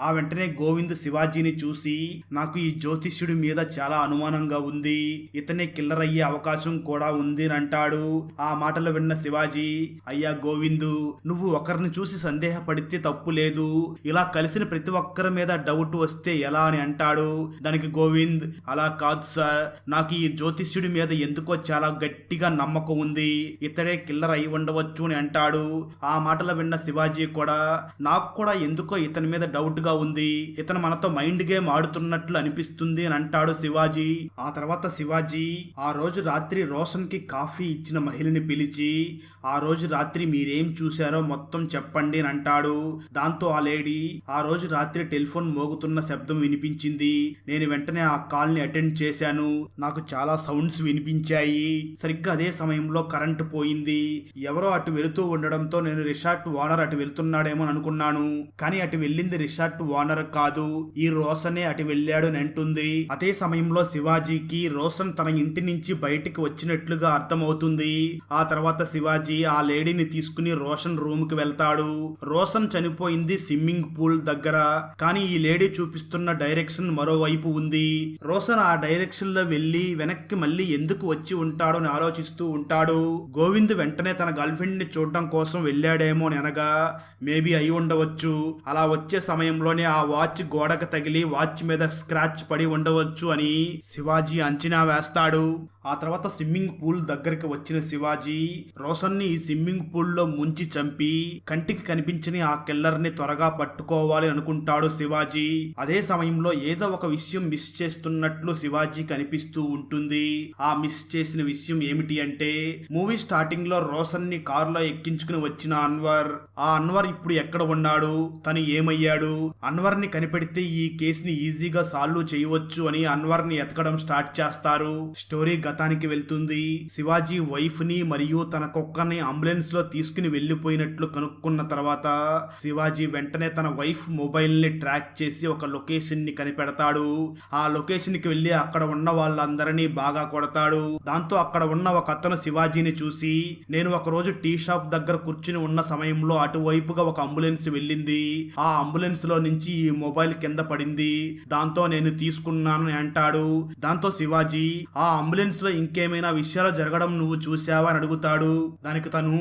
ఆ వెంటనే గోవింద్ శివాజీని చూసి నాకు ఈ జ్యోతిష్యుడి మీద చాలా అనుమానంగా ఉంది, ఇతనే కిల్లర్ అయ్యే అవకాశం కూడా ఉంది అని అంటాడు. ఆ మాటలు విన్న శివాజీ అయ్యా గోవిందు నువ్వు ఒకరిని చూసి సందేహపడితే తప్పు లేదు, ఇలా కలిసిన ప్రతి ఒక్కరి మీద డౌట్ వస్తే ఎలా అని అంటాడు. దానికి గోవింద్ అలా కాదు సార్, నాకు ఈ జ్యోతిష్యుడి మీద ఎందుకో చాలా గట్టిగా నమ్మకం ఉంది, ఇతడే కిల్లర్ అయి ఉండవచ్చు అని అంటాడు. ఆ మాటలు విన్న శివాజీ కూడా నాకు కూడా ఎందుకో ఇతని మీద డౌట్ గా ఉంది, ఇతను మనతో మైండ్ గేమ్ ఆడుతున్నట్లు అనిపిస్తుంది అని అంటాడు శివాజీ. ఆ తర్వాత శివాజీ ఆ రోజు రాత్రి రోషన్ కి కాఫీ ఇచ్చిన మహిళని పిలిచి ఆ రోజు రాత్రి మీరేం చూశారో మొత్తం చెప్పండి అని అంటాడు. దాంతో ఆ లేడీ ఆ రోజు రాత్రి టెలిఫోన్ మోగుతున్న శబ్దం వినిపించింది, నేను వెంటనే ఆ కాల్ ని అటెండ్ చేశాను, నాకు చాలా సౌండ్స్ వినిపించాయి, సరిగ్గా అదే సమయంలో కరెంటు పోయింది, ఎవరో అటు వెళుతూ ఉండడంతో నేను రిసార్ట్ ఓనర్ అటు వెళ్తున్నాడేమో అనుకున్నాను, కానీ అటు వెళ్ళింది రిసార్ట్ ఓనర్ కాదు, ఈ రోషనే అటు వెళ్ళాడు అని అంటుంది. అదే సమయంలో శివాజీకి రోషన్ తన ఇంటి నుంచి బయటికి వచ్చినట్లుగా అర్థమవుతుంది. ఆ తర్వాత శివాజీ ఆ లేడీని తీసుకుని రోషన్ రూమ్ కి వెళ్తాడు. రోషన్ చనిపోయింది స్విమ్మింగ్ పూల్ దగ్గర, కానీ ఈ లేడీ చూపిస్తున్న డైరెక్షన్ మరోవైపు వైపు ఉంది. రోషన్ ఆ డైరెక్షన్ లో వెళ్లి వెనక్కి మళ్ళీ ఎందుకు వచ్చి ఉంటాడో అని ఆలోచిస్తూ ఉంటాడు. గోవింద్ వెంటనే తన గర్ల్ ఫ్రెండ్ ని చూడడం కోసం వెళ్ళాడేమో అని అనగా మేబీ అయి ఉండవచ్చు. అలా వచ్చే సమయంలోనే ఆ వాచ్ గోడకు తగిలి వాచ్ మీద స్క్రాచ్ పడి ఉండవచ్చు అని శివాజీ అంచనా వేస్తాడు. ఆ తర్వాత స్విమ్మింగ్ పూల్ దగ్గరికి వచ్చిన శివాజీ రోషన్ ని ఈ స్విమ్మింగ్ పూల్ లో ముంచి చంపి కంటికి కనిపించని ఆ కిల్లర్ ని త్వరగా పట్టుకోవాలి అనుకుంటాడు శివాజీ. అదే సమయంలో ఏదో ఒక విషయం మిస్ చేస్తున్నట్లు శివాజీ కనిపిస్తూ ఉంటుంది. ఆ మిస్ చేసిన విషయం ఏమిటి అంటే మూవీ స్టార్టింగ్ లో రోషన్ ని కారులో ఎక్కించుకుని వచ్చిన అన్వర్. ఆ అన్వర్ ఇప్పుడు ఎక్కడ ఉన్నాడు, తను ఏమయ్యాడు, అన్వర్ ని కనిపెడితే ఈ కేసుని ఈజీగా సాల్వ్ చేయవచ్చు అని అన్వర్ ని ఎతకడం స్టార్ట్ చేస్తారు. స్టోరీ గతానికి వెళ్తుంది. శివాజీ వైఫ్ ని మరియు తన కుక్కని అంబులెన్స్ లో తీసుకుని వెళ్లిపోయినట్లు కనుక్కున్న తర్వాత శివాజీ వెంటనే తన వైఫ్ మొబైల్ ని ట్రాక్ చేసి ఒక లొకేషన్ ని కనిపెడతాడు. ఆ లొకేషన్ కి వెళ్లి అక్కడ ఉన్న వాళ్ళందరినీ బాగా కొడతాడు. దాంతో అక్కడ ఉన్న ఒక అతను శివాజీని చూసి నేను ఒక రోజు టీ షాప్ దగ్గర కూర్చుని ఉన్న సమయంలో అటువైపుగా ఒక అంబులెన్స్ వెళ్ళింది. ఆ అంబులెన్స్ లో నుంచి ఈ మొబైల్ కింద పడింది, దాంతో నేను తీసుకున్నాను అంటాడు. దాంతో శివాజీ ఆ అంబులెన్స్ లో ఇంకేమైనా విషయాలు జరగడం నువ్వు చూసావా అని అడుగుతాడు. దానికి తను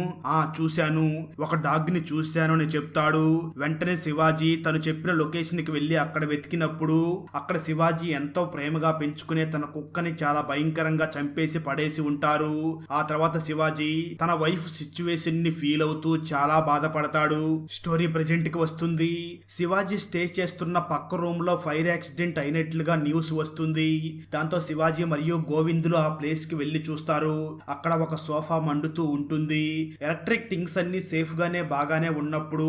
చూశాను, ఒక డాగ్ ని చూశాను అని చెప్తాడు. వెంటనే శివాజీ తను చెప్పిన లొకేషన్ కి వెళ్లి అక్కడ వెతికినప్పుడు అక్కడ శివాజీ ఎంతో ప్రేమగా పెంచుకునే తన కుక్కని చాలా భయంకరంగా చంపేసి పడేసి ఉంటారు. ఆ తర్వాత శివాజీ తన వైఫ్ సిచ్యువేషన్ ని ఫీల్ అవుతూ చాలా బాధపడతాడు. స్టోరీ ప్రెజెంట్ కి వస్తుంది. శివాజీ స్టే చేస్తున్న పక్క రూమ్ లో ఫైర్ యాక్సిడెంట్ అయినట్లుగా న్యూస్ వస్తుంది. దాంతో శివాజీ మరియు గోవిందులు ఆ ప్లేస్ కి వెళ్లి చూస్తారు. అక్కడ ఒక సోఫా మండుతూ ఉంటుంది. ఎలక్ట్రిక్ థింగ్స్ అన్ని సేఫ్ గానే బాగానే ఉన్నప్పుడు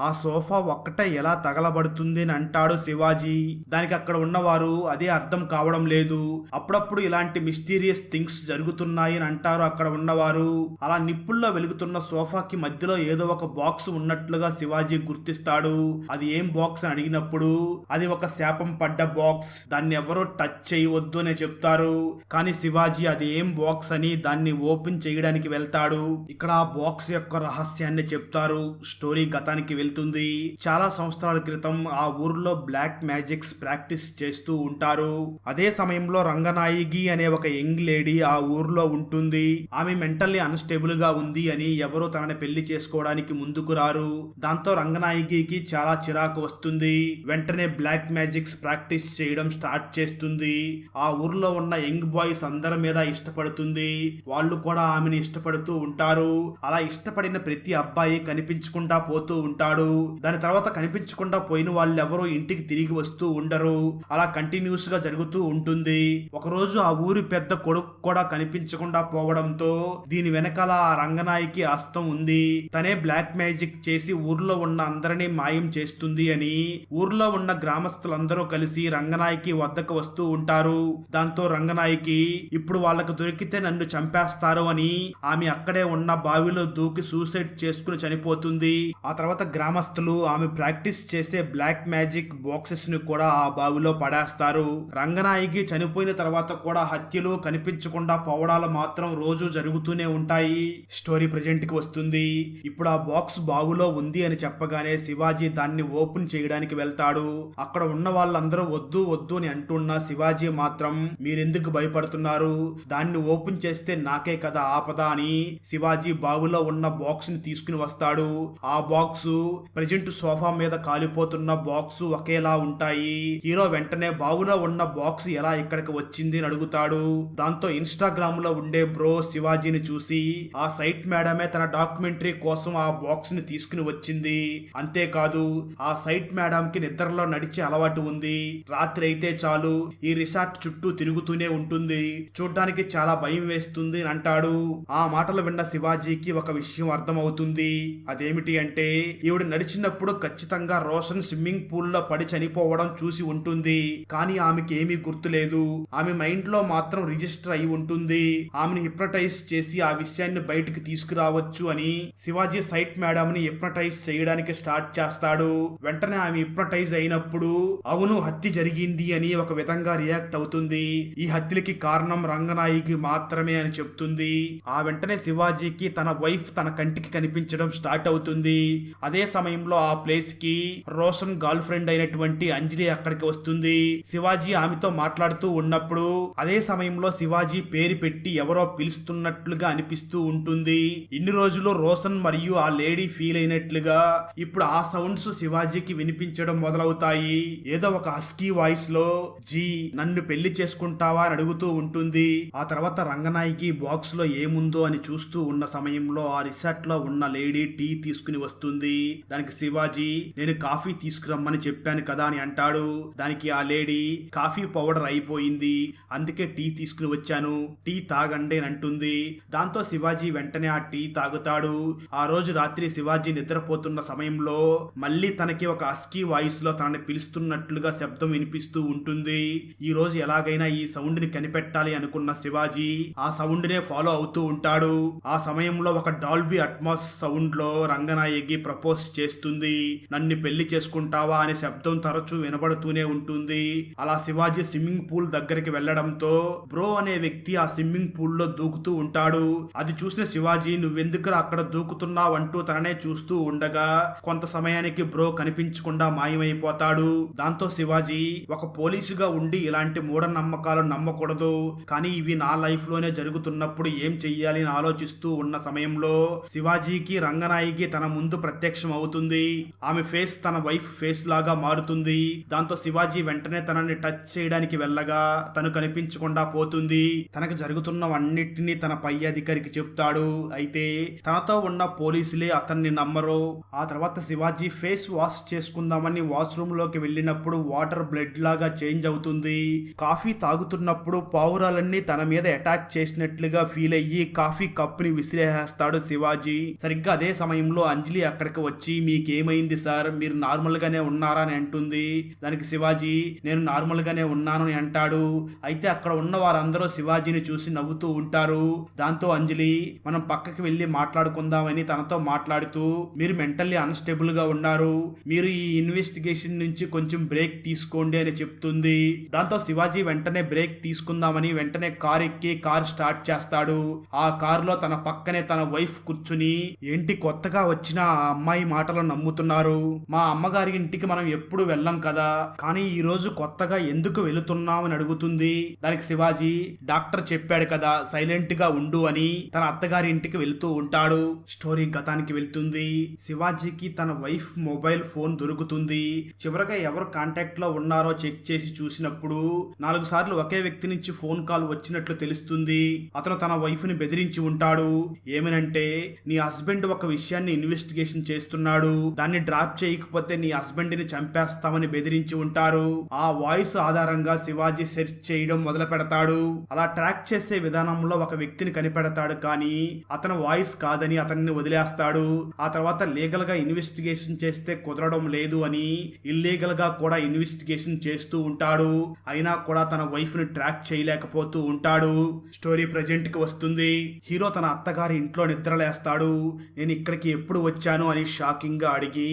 ఆ సోఫా ఒక్కటే ఎలా తగలబడుతుంది అని అంటాడు శివాజీ. దానికి అక్కడ ఉన్నవారు అదే అర్థం కావడం లేదు. అప్పుడప్పుడు ఇలాంటి మిస్టీరియస్ థింగ్స్ జరుగుతున్నాయి అని అంటారు అక్కడ ఉన్నవారు. అలా నిప్పుల్లో వెలుగుతున్న సోఫాకి మధ్యలో ఏదో ఒక బాక్స్ ఉన్నట్లుగా శివాజీ గుర్తిస్తాడు. అది ఏం బాక్స్ అని అడిగినప్పుడు అది ఒక శాపం పడ్డ బాక్స్, దాన్ని ఎవరో టచ్ చేయవద్దు అని చెప్తారు. కానీ శివాజీ అది ఏం బాక్స్ అని దాన్ని ఓపెన్ చేయడానికి వెళ్తాడు. ఇక్కడ ఆ బాక్స్ యొక్క రహస్యాన్ని చెప్తారు. స్టోరీ గతానికి వెళ్తుంది. చాలా సంవత్సరాల క్రితం ఆ ఊర్లో బ్లాక్ మ్యాజిక్స్ ప్రాక్టీస్ చేస్తూ ఉంటారు. అదే సమయంలో రంగనాయకి అనే ఒక యంగ్ లేడీ ఆ ఊర్లో ఉంటుంది. ఆమె మెంటల్లీ అన్స్టేబుల్ గా ఉంది అని ఎవరూ తనని పెళ్లి చేసుకోవడానికి ముందుకు రారు. దాంతో రంగనాయకి చాలా చిరాకు వస్తుంది. వెంటనే బ్లాక్ మ్యాజిక్స్ ప్రాక్టీస్ చేయడం స్టార్ట్ చేస్తుంది. ఆ ఊర్లో ఉన్న యంగ్ బాయ్స్ అందరి మీద ఇష్టపడుతుంది. వాళ్ళు కూడా ఆమెను ఇష్టపడుతూ ఉంటారు. అలా ఇష్టపడిన ప్రతి అబ్బాయి కనిపించకుండా పోతూ ఉంటాడు. దాని తర్వాత కనిపించకుండా పోయిన వాళ్ళెవరూ ఇంటికి తిరిగి వస్తూ ఉండరు. అలా కంటిన్యూస్ గా జరుగుతూ ఉంటుంది. ఒకరోజు ఆ ఊరి పెద్ద కొడుకు కూడా కనిపించకుండా పోవడంతో దీని వెనకాల ఆ రంగనాయకి హస్తం ఉంది. తనే బ్లాక్ మ్యాజిక్ చేసి ఊర్లో ఉన్న అందరినీ మాయం చేస్తుంది అని ఊర్లో ఉన్న గ్రామస్తులందరూ కలిసి రంగనాయకి వద్దకు వస్తూ ఉంటారు. దాంతో రంగనాయకి ఇప్పుడు వాళ్ళకు దొరికితే నన్ను చంపేస్తారు అని ఆమె అక్కడే ఉన్న బావిలో దూకి సూసైడ్ చేసుకుని చనిపోతుంది. ఆ తర్వాత గ్రామస్తులు ఆమె ప్రాక్టీస్ చేసే బ్లాక్ మ్యాజిక్ బాక్సెస్ ని కూడా ఆ బావిలో పడేస్తారు. రంగనాయకి చనిపోయిన తర్వాత కూడా హత్యలు కనిపించకుండా పోవడాలు మాత్రం రోజు జరుగుతూనే ఉంటాయి. స్టోరీ ప్రెజెంట్ కి వస్తుంది. ఇప్పుడు ఆ బాక్స్ బావిలో ఉంది అని చెప్పగానే శివాజీ దాన్ని ఓపెన్ చేయడానికి వెళ్తాడు. అక్కడ ఉన్న వాళ్ళందరూ వద్దు వద్దు అని అంటున్నా శివాజీ మాత్రం మీరెందుకు భయపడుతున్నారు, దాన్ని ఓపెన్ చేస్తే నాకే కదా ఆపద అని శివాజీ బావిలో ఉన్న బాక్స్ ని తీసుకుని వస్తాడు. ఆ బాక్స్ ప్రెజెంట్ సోఫా మీద కాలిపోతున్న బాక్స్ ఒకేలా ఉంటాయి. హీరో వెంటనే బావిలో ఉన్న బాక్స్ ఎలా ఇక్కడికి వచ్చింది అని అడుగుతాడు. దాంతో ఇన్స్టాగ్రామ్ లో ఉండే బ్రో శివాజీని చూసి ఆ సైట్ మేడమే తన డాక్యుమెంటరీ కోసం ఆ బాక్స్ ని తీసుకుని వచ్చింది. అంతేకాదు ఆ సైట్ మేడం కి నిద్రలో నడిచే అలవాటు ఉంది. రాత్రి అయితే చాలు ఈ రిసార్ట్ చుట్టూ తిరుగుతూనే ఉంటుంది. చూడ్డానికి చాలా భయం వేస్తుంది అని అంటాడు. ఆ మాటలు విన్న శివాజీకి ఒక విషయం అర్థమవుతుంది. అదేమిటి అంటే ఈవిడ నడిచినప్పుడు ఖచ్చితంగా రోషన్ స్విమ్మింగ్ పూల్ లో పడి చనిపోవడం చూసి ఉంటుంది. కానీ ఆమెకి ఏమీ గుర్తులేదు. ఆమె మైండ్ లో మాత్రం రిజిస్టర్ అయి ఉంటుంది. ఆమెను హిప్నటైజ్ చేసి ఆ విషయాన్ని బయటికి తీసుకురావచ్చు అని శివాజీ సైట్ మేడం ని హిప్నటైజ్ చేయడానికి స్టార్ట్ చేస్తాడు. వెంటనే ఆమె హిప్నటైజ్ అయినప్పుడు అవును హత్య జరిగింది అని ఒక విధంగా రియాక్ట్ అవుతుంది. ఈ హత్యలకి కారణం రంగనాయకి మాత్రమే అని చెప్తుంది. ఆ వెంటనే శివాజీకి తన వైఫ్ తన కంటికి కనిపించడం స్టార్ట్ అవుతుంది. అదే సమయంలో ఆ ప్లేస్ కి రోషన్ గర్ల్ ఫ్రెండ్ అయినటువంటి అంజలి అక్కడికి వస్తుంది. శివాజీ ఆమెతో మాట్లాడుతూ ఉన్నప్పుడు అదే సమయంలో శివాజీ పేరు పెట్టి ఎవరో పిలుస్తున్నట్లుగా అనిపిస్తూ ఉంటుంది. ఇన్ని రోజులు రోషన్ మరియు ఆ లేడీ ఫీల్ అయినట్లుగా ఇప్పుడు ఆ సౌండ్స్ శివాజీకి వినిపించడం మొదలవుతాయి. ఏదో ఒక హస్కీ వాయిస్ లో జీ నన్ను పెళ్లి చేసుకుంటావా అని అడుగుతూ ఉంటుంది. ఆ తర్వాత రంగనాయకి బాక్స్ లో ఏముందో అని చూస్తూ ఉన్న సమయంలో ఆ రిసార్ట్ లో ఉన్న లేడీ టీ తీసుకుని వస్తుంది. దానికి శివాజీ నేను కాఫీ తీసుకురమ్మని చెప్పాను కదా అని అంటాడు. దానికి ఆ లేడీ కాఫీ పౌడర్ అయిపోయింది, అందుకే టీ తీసుకుని వచ్చాను, టీ తాగండి అని అంటుంది. దాంతో శివాజీ వెంటనే ఆ టీ తాగుతాడు. ఆ రోజు రాత్రి శివాజీ నిద్రపోతున్న సమయంలో మళ్ళీ తనకి ఒక హస్కీ వాయిస్ లో తనని పిలుస్తున్నట్లుగా శబ్దం వినిపిస్తూ ఉంటుంది. ఈ రోజు ఎలాగైనా ఈ సౌండ్ ని కనిపెట్టాలి అనుకున్న శివాజీ ఆ సౌండ్ నే ఫాలో అవుతూ ఉంటాడు. ఆ సమయంలో ఒక డాల్బీ అట్మాస్ సౌండ్ లో రంగనాయకి ప్రపోజ్ చేస్తుంది. నన్ను పెళ్లి చేసుకుంటావా అనే శబ్దం తరచూ వినబడుతూనే ఉంటుంది. అలా శివాజీ స్విమ్మింగ్ పూల్ దగ్గరికి వెళ్లడంతో బ్రో అనే వ్యక్తి ఆ స్విమ్మింగ్ పూల్ లో దూకుతూ ఉంటాడు. అది చూసిన శివాజీ నువ్వెందుకు అక్కడ దూకుతున్నావు అంటూ తననే చూస్తూ ఉండగా కొంత సమయానికి బ్రో కనిపించకుండా మాయమైపోతాడు. దాంతో శివాజీ ఒక పోలీసుగా ఉండి ఇలాంటి మూఢనమ్మకాలు నమ్మకూడదు, కానీ ఇవి నా లైఫ్ లోనే జరుగుతున్నప్పుడు ఏం చెయ్యాలి అని ఆలోచిస్తూ ఉన్న సమయంలో శివాజీకి రంగనాయకి తన ముందు ప్రత్యక్షం అవుతుంది. ఆమె ఫేస్ తన వైఫ్ ఫేస్ లాగా మారుతుంది. దాంతో శివాజీ వెంటనే తనని టచ్ చేయడానికి వెళ్ళగా తను కనిపించకుండా పోతుంది. తనకు జరుగుతున్నవన్నిటినీ తన పై అధికారికి చెప్తాడు. అయితే తనతో ఉన్న పోలీసులే అతన్ని నమ్మరు. ఆ తర్వాత శివాజీ ఫేస్ వాష్ చేసుకుందామని వాష్రూమ్ లోకి వెళ్ళినప్పుడు వాటర్ బ్లడ్ లాగా చేంజ్ అవుతుంది. కాఫీ తాగుతున్నప్పుడు పావురాలన్నీ తన మీద అటాక్ చేసినట్లుగా ఫీల్ అయ్యి కాఫీ కప్పుని విసిరేస్తాడు శివాజీ. సరిగ్గా అదే సమయంలో అంజలి అక్కడికి వచ్చి మీకేమైంది సార్, మీరు నార్మల్ గానే ఉన్నారా అని అంటుంది. దానికి శివాజీ నేను నార్మల్ గానే ఉన్నాను అని అంటాడు. అయితే అక్కడ ఉన్న వారందరూ శివాజీని చూసి నవ్వుతూ ఉంటారు. దాంతో అంజలి మనం పక్కకి వెళ్లి మాట్లాడుకుందామని తనతో మాట్లాడుతూ మీరు మెంటల్లీ అన్స్టేబుల్ గా ఉన్నారు, మీరు ఈ ఇన్వెస్టిగేషన్ నుంచి కొంచెం బ్రేక్ తీసుకోండి అని చెప్తుంది. దాంతో శివాజీ వెంటనే బ్రేక్ తీసుకుందామని వెంటనే కార్ ఎక్కి కార్ స్టార్ట్ చేస్తాడు. ఆ కార్ లో తన పక్కనే తన వైఫ్ కూర్చుని ఏంటి కొత్తగా వచ్చిన ఆ అమ్మాయి మాటలు నమ్ముతున్నారు, మా అమ్మగారి ఇంటికి మనం ఎప్పుడు వెళ్ళం కదా, కానీ ఈ రోజు కొత్తగా ఎందుకు వెళుతున్నాం అని అడుగుతుంది. దానికి శివాజీ డాక్టర్ చెప్పాడు కదా సైలెంట్ గా ఉండు అని తన అత్తగారి ఇంటికి వెళ్తూ ఉంటాడు. స్టోరీ గతానికి వెళ్తుంది. శివాజీకి తన వైఫ్ మొబైల్ ఫోన్ దొరుకుతుంది. చివరగా ఎవరు కాంటాక్ట్ లో ఉన్నారో చెక్ చేసి చూసినప్పుడు 4 సార్లు ఒకే వ్యక్తి నుంచి ఫోన్ కాల్ వచ్చినట్లు తెలుస్తుంది. అతను తన వైఫ్ ని బెదిరించి ఉంటాడు. ఏమనంటే నీ హస్బెండ్ ఒక విషయాన్ని ఇన్వెస్టిగేషన్ చేస్తున్నాడు, దాన్ని డ్రాప్ చేయకపోతే నీ హస్బెండ్ ని చంపేస్తామని బెదిరించి ఉంటారు. ఆ వాయిస్ ఆధారంగా శివాజీ సెర్చ్ చేయడం మొదలు పెడతాడు. అలా ట్రాక్ చేసే విధానంలో ఒక వ్యక్తిని కనిపెడతాడు, కానీ అతను వాయిస్ కాదని అతన్ని వదిలేస్తాడు. ఆ తర్వాత లీగల్ గా ఇన్వెస్టిగేషన్ చేస్తే కుదరడం లేదు అని ఇల్లీగల్ గా కూడా ఇన్వెస్టిగేషన్ చేస్తూ ఉంటాడు. అయినా కూడా తన వైఫ్ ని ట్రాక్ చేయలేకపోతూ ఉంటాడు. స్టోరీ ప్రెజెంట్ కి వస్తుంది. హీరో తన అత్తగారి ఇంట్లో నిద్రలేస్తాడు. నేను ఇక్కడికి ఎప్పుడు వచ్చాను అని షాకింగ్ గా అడిగి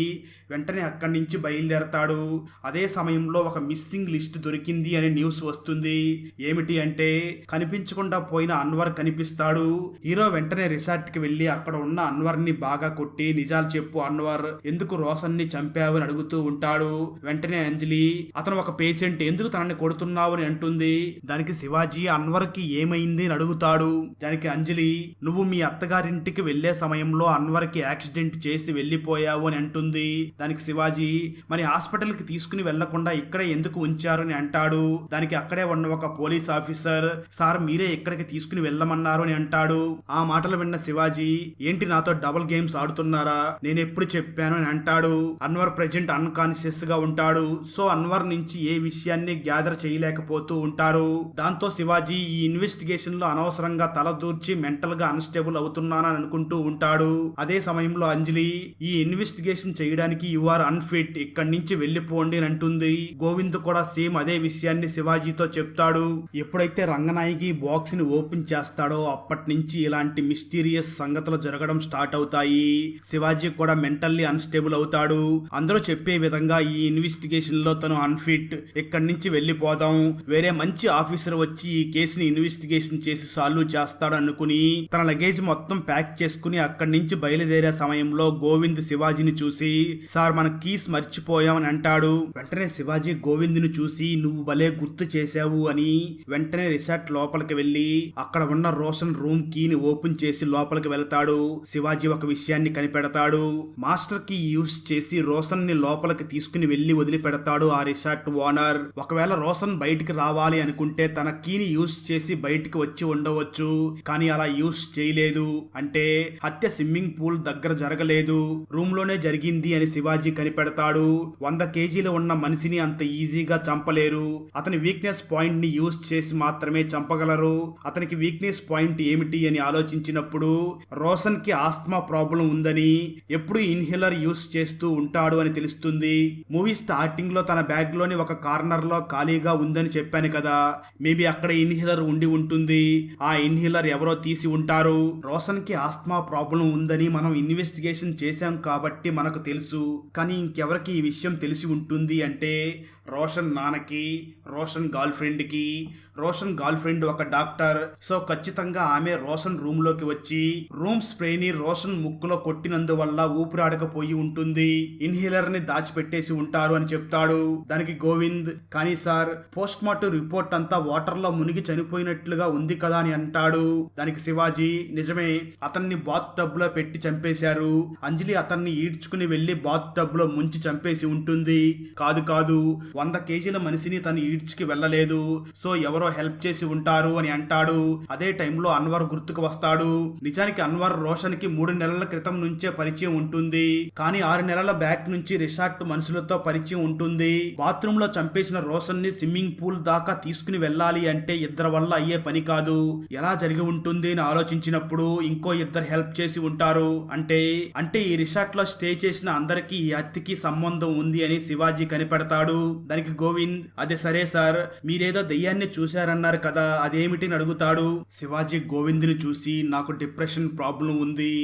వెంటనే అక్కడి నుంచి బయలుదేరతాడు. అదే సమయంలో ఒక మిస్సింగ్ లిస్ట్ దొరికింది అని న్యూస్ వస్తుంది. ఏమిటి అంటే కనిపించకుండా పోయిన అన్వర్ కనిపిస్తాడు. హీరో వెంటనే రిసార్ట్ కి వెళ్లి అక్కడ ఉన్న అన్వర్ ని బాగా కొట్టి నిజాలు చెప్పు అన్వర్, ఎందుకు రోషన్ ని చంపావు అని అడుగుతూ ఉంటాడు. వెంటనే అంజలి అతను ఒక పేషెంట్, ఎందుకు తనని కొడుతున్నావు అని అంటుంది. దానికి శివాజీ అన్వర్ కి ఏమైంది అని అడుగుతాడు. దానికి అంజలి నువ్వు మీ అత్తగారింటికి వెళ్లే సమయంలో అన్వర్ కి యాక్సిడెంట్ చేసి వెళ్లిపోయావు అని అంటుంది. దానికి శివాజీ మరి హాస్పిటల్ కి తీసుకుని వెళ్లకుండా ఇక్కడే ఎందుకు ఉంచారు అని అంటాడు. దానికి అక్కడే ఉన్న ఒక పోలీస్ ఆఫీసర్ సార్ మీరే ఇక్కడికి తీసుకుని వెళ్ళమన్నారు అని అంటాడు. ఆ మాటలు విన్న శివాజీ ఏంటి నాతో డబుల్ గేమ్స్ ఆడుతున్నారా, నేను ఎప్పుడు చెప్పాను అని అంటాడు. అన్వర్ ప్రెజెంట్ అన్కాన్షియస్ గా ఉంటాడు. సో అన్వర్ నుంచి ఏ విషయాన్ని గ్యాదర్ చేయలేకపోతూ ఉంటారు. దాంతో శివాజీ ఈ ఇన్వెస్టిగేషన్ లో అనవసరంగా తలదూర్చి మెంటల్ గా అన్స్టేబుల్ అవుతున్నానని అనుకుంటూ ఉంటాడు. అదే సమయంలో అంజలి ఈ ఇన్వెస్టిగేషన్ చేయడానికి యు ఆర్ అన్ఫిట్, ఇక్కడి నుంచి వెళ్లిపోండి అని అంటుంది. గోవింద్ కూడా సేమ్ అదే విషయాన్ని శివాజీతో చెప్తాడు. ఎప్పుడైతే రంగనాయకి బాక్స్ ని ఓపెన్ చేస్తాడో అప్పటి నుంచి ఇలాంటి మిస్టీరియస్ సంగతులు జరగడం స్టార్ట్ అవుతాయి. శివాజీ కూడా మెంటల్లీ అన్స్టేబుల్ అవుతాడు. అందరూ చెప్పే విధంగా ఈ ఇన్వెస్టిగేషన్ లో తను అన్ఫిట్, ఇక్కడి నుంచి వెళ్లిపోదాం, వేరే మంచి ఆఫీసర్ వచ్చి ఈ కేసుని ఇన్వెస్టిగేషన్ చేసి సాల్వ్ చేస్తాడు అనుకుని తన లగేజ్ మొత్తం ప్యాక్ చేసుకుని అక్కడి నుంచి బయలుదేరే సమయంలో గోవింద్ శివాజీని చూసి సార్ మన కీస్ మర్చిపోయామని అంటాడు. వెంటనే శివాజీ గోవింద్ గోవిందుని చూసి నువ్వు భలే గుర్తు చేశావు అని వెంటనే రిసార్ట్ లోపలికి వెళ్లి అక్కడ ఉన్న రోషన్ రూమ్ కీని ఓపెన్ చేసి లోపలికి వెళ్తాడు. శివాజీ ఒక విషయాన్ని కనిపెడతాడు. మాస్టర్ కీ యూస్ చేసి రోషన్ ని లోపలికి తీసుకుని వెళ్లి వదిలిపెడతాడు ఆ రిసార్ట్ ఓనర్. ఒకవేళ రోషన్ బయటికి రావాలి అనుకుంటే తన కీని యూస్ చేసి బయటికి వచ్చి ఉండవచ్చు, కానీ అలా యూస్ చేయలేదు. అంటే హత్య స్విమ్మింగ్ పూల్ దగ్గర జరగలేదు, రూమ్ లోనే జరిగింది అని శివాజీ కనిపెడతాడు. 100 కేజీలు ఉన్న మనిషిని అంత ఈజీగా చంపలేరు. అతని వీక్నెస్ పాయింట్ ని యూస్ చేసి మాత్రమే చంపగలరు. అతనికి వీక్నెస్ పాయింట్ ఏమిటి అని ఆలోచించినప్పుడు రోషన్ కి ఆస్మా ప్రాబ్లం ఉందని, ఎప్పుడు ఇన్హేలర్ యూస్ చేస్తూ ఉంటాడు అని తెలుస్తుంది. మూవీ స్టార్టింగ్ లో తన బ్యాగ్ లోని ఒక కార్నర్ లో ఖాళీగా ఉందని చెప్పాను కదా, మేబీ అక్కడ ఇన్హేలర్ ఉండి ఉంటుంది. ఆ ఇన్హేలర్ ఎవరో తీసి ఉంటారు. రోషన్ కి ఆస్మా ప్రాబ్లం ఉందని మనం ఇన్వెస్టిగేషన్ చేశాం కాబట్టి మనకు తెలుసు. కానీ ఇంకెవరికి ఈ విషయం తెలిసి ఉంటుంది అంటే రోషన్ నాన్నకి, రోషన్ గర్ల్ ఫ్రెండ్ కి. రోషన్ గర్ల్ ఫ్రెండ్ ఒక డాక్టర్, సో ఖచ్చితంగా ఆమె రోషన్ రూమ్ లోకి వచ్చి రూమ్ స్ప్రేని రోషన్ ముక్కులో కొట్టినందువల్ల ఊపిరాడకపోయి ఉంటుంది. ఇన్హేలర్ ని దాచిపెట్టేసి ఉంటారు అని చెప్తాడు. దానికి గోవింద్, కానీ సార్ పోస్ట్ మార్టం రిపోర్ట్ అంతా వాటర్ లో మునిగి చనిపోయినట్లుగా ఉంది కదా అని అంటాడు. దానికి శివాజీ, నిజమే, అతన్ని బాత్ టబ్ లో పెట్టి చంపేశారు. అంజలి అతన్ని ఈడ్చుకుని వెళ్లి బాత్ టబ్ లో ముంచి చంపేసి ఉంటుంది. కాదు కాదు, 100 కేజీల మనిషిని తను ఈడ్చుకి వెళ్ళలేదు, సో ఎవరో హెల్ప్ చేసి ఉంటారు అని అంటాడు. అదే టైంలో అన్వర్ గుర్తుకు వస్తాడు. నిజానికి అన్వర్ రోషన్ కి 3 నెలల క్రితం నుంచే పరిచయం ఉంటుంది, కానీ 6 నెలల బ్యాక్ నుంచి రిసార్ట్ మనుషులతో పరిచయం ఉంటుంది. బాత్రూమ్ లో చంపేసిన రోషన్ ని స్విమ్మింగ్ పూల్ దాకా తీసుకుని వెళ్ళాలి అంటే ఇద్దరి వల్ల అయ్యే పని కాదు. ఎలా జరిగి ఉంటుంది అని ఆలోచించినప్పుడు ఇంకో ఇద్దరు హెల్ప్ చేసి ఉంటారు. అంటే ఈ రిసార్ట్ లో స్టే చేసిన అందరికి ఈ హత్యకి సంబంధం ఉంది అని శివాజీ కనిపెడతాడు. దానికి గోవింద్, అదే సరే సార్, మీరేదో దెయ్యాన్ని చూశారన్నారు కదా, అదేమిటి అడుగుతాడు. శివాజీ గోవింద్ని చూసి, నాకు డిప్రెషన్ ప్రాబ్లం ఉంది,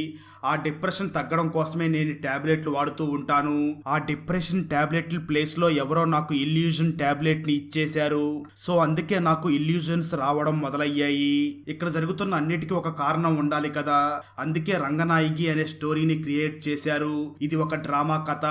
ఆ డిప్రెషన్ తగ్గడం కోసమే నేను టాబ్లెట్లు వాడుతూ ఉంటాను. ఆ డిప్రెషన్ టాబ్లెట్ల ప్లేస్ లో ఎవరో నాకు ఇల్యూజన్ టాబ్లెట్ ని ఇచ్చేశారు, సో అందుకే నాకు ఇల్యూజన్స్ రావడం మొదలయ్యాయి. ఇక్కడ జరుగుతున్న అన్నిటికీ ఒక కారణం ఉండాలి కదా, అందుకే రంగనాయకి అనే స్టోరీని క్రియేట్ చేశారు. ఇది ఒక డ్రామా కథ,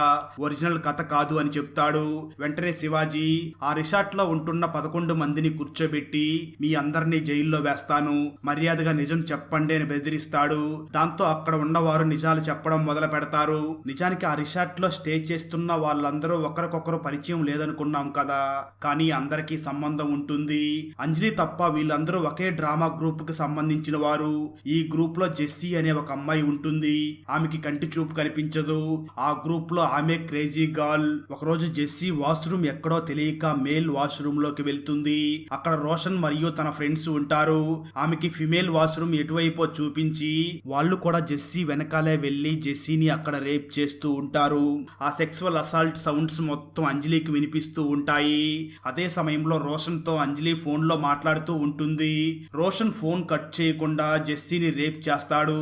ఒరిజినల్ కథ కాదు అని చెప్తాడు. వెంటనే శివాజీ, ఆ రిసార్ట్ లో ఉంటున్న 11 మందిని కూర్చోబెట్టి మీ అందరినీ జైల్లో వేస్తాను, మర్యాదగా నిజం చెప్పండి అని బెదిరిస్తాడు. దాంతో అక్కడ ఉన్న వారు నిజాలు చెప్పడం మొదలు పెడతారు. నిజానికి ఆ రిసార్ట్ లో స్టే చేస్తున్న వాళ్ళందరూ ఒకరికొకరు పరిచయం లేదనుకున్నాం కదా, కానీ అందరికీ సంబంధం ఉంటుంది. అంజలి తప్ప వీళ్ళందరూ ఒకే డ్రామా గ్రూప్ కి సంబంధించిన వారు. ఈ గ్రూప్ లో జెస్సీ అనే ఒక అమ్మాయి ఉంటుంది, ఆమెకి కంటి చూపు కనిపించదు. ఆ గ్రూప్ లో ఆమె క్రేజీ గర్ల్. ఒకరోజు జెస్సీ వాష్రూమ్ ఎక్కడో తెలియక మేల్ వాష్రూమ్ లోకి వెళ్తుంది. అక్కడ రోషన్ మరియు తన ఫ్రెండ్స్ ఉంటారు. ఆమెకి ఫిమేల్ వాష్రూమ్ ఎటువైపో చూపించి వాళ్ళు కూడా జెస్సీ వెనకాలే వెళ్లి జెస్సీని అక్కడ రేప్ చేస్తూ ఉంటారు. ఆ సెక్సువల్ అసాల్ట్ సౌండ్స్ మొత్తం అంజలికి వినిపిస్తూ ఉంటాయి. అదే సమయంలో రోషన్ తో అంజలి ఫోన్ లో మాట్లాడుతూ ఉంటుంది. రోషన్ ఫోన్ కట్ చేయకుండా జెస్సీని రేప్ చేస్తాడు.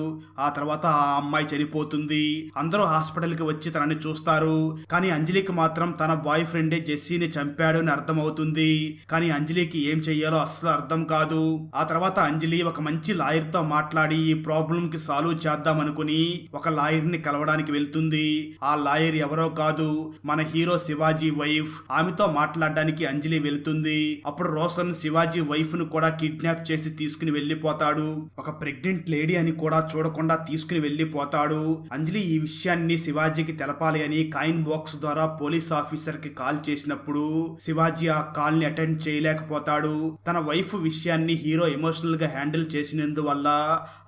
ఆ తర్వాత ఆ అమ్మాయి చనిపోతుంది. అందరూ హాస్పిటల్ కి వచ్చి తనని చూస్తారు, కానీ అంజలికి మాత్రం తన బాయ్ ఫ్రెండే జెస్సీని చంపాడు అని అర్థం అవుతుంది. కానీ అంజలికి ఏం చెయ్యాలో అస్సలు అర్థం కాదు. ఆ తర్వాత అంజలి ఒక మంచి లాయర్ తో మాట్లాడి ఈ ప్రాబ్లం కి సాల్వ్ చేద్దాం అనుకుని ఒక లాయర్ ని కలవడానికి వెళ్తుంది. ఆ లాయర్ ఎవరో కాదు, మన హీరో శివాజీ వైఫ్. ఆమెతో మాట్లాడడానికి అంజలి వెళ్తుంది. అప్పుడు రోషన్ శివాజీ వైఫ్ ను కూడా కిడ్నాప్ చేసి తీసుకుని వెళ్లిపోతాడు. ఒక ప్రెగ్నెంట్ లేడీ అని కూడా చూడకుండా తీసుకుని వెళ్లిపోతాడు. అంజలి ఈ విషయాన్ని శివాజీకి తెలపాలి అని కాయిన్ బాక్స్ ద్వారా పోలీస్ ఆఫీసర్ కి కాల్ చేసినప్పుడు శివాజీ ఆ కాల్ ని అటెండ్ చేయలేకపోతాడు. తన వైఫ్ విషయాన్ని హీరో ఎమోషనల్ గా హ్యాండిల్ చేసినందువల్ల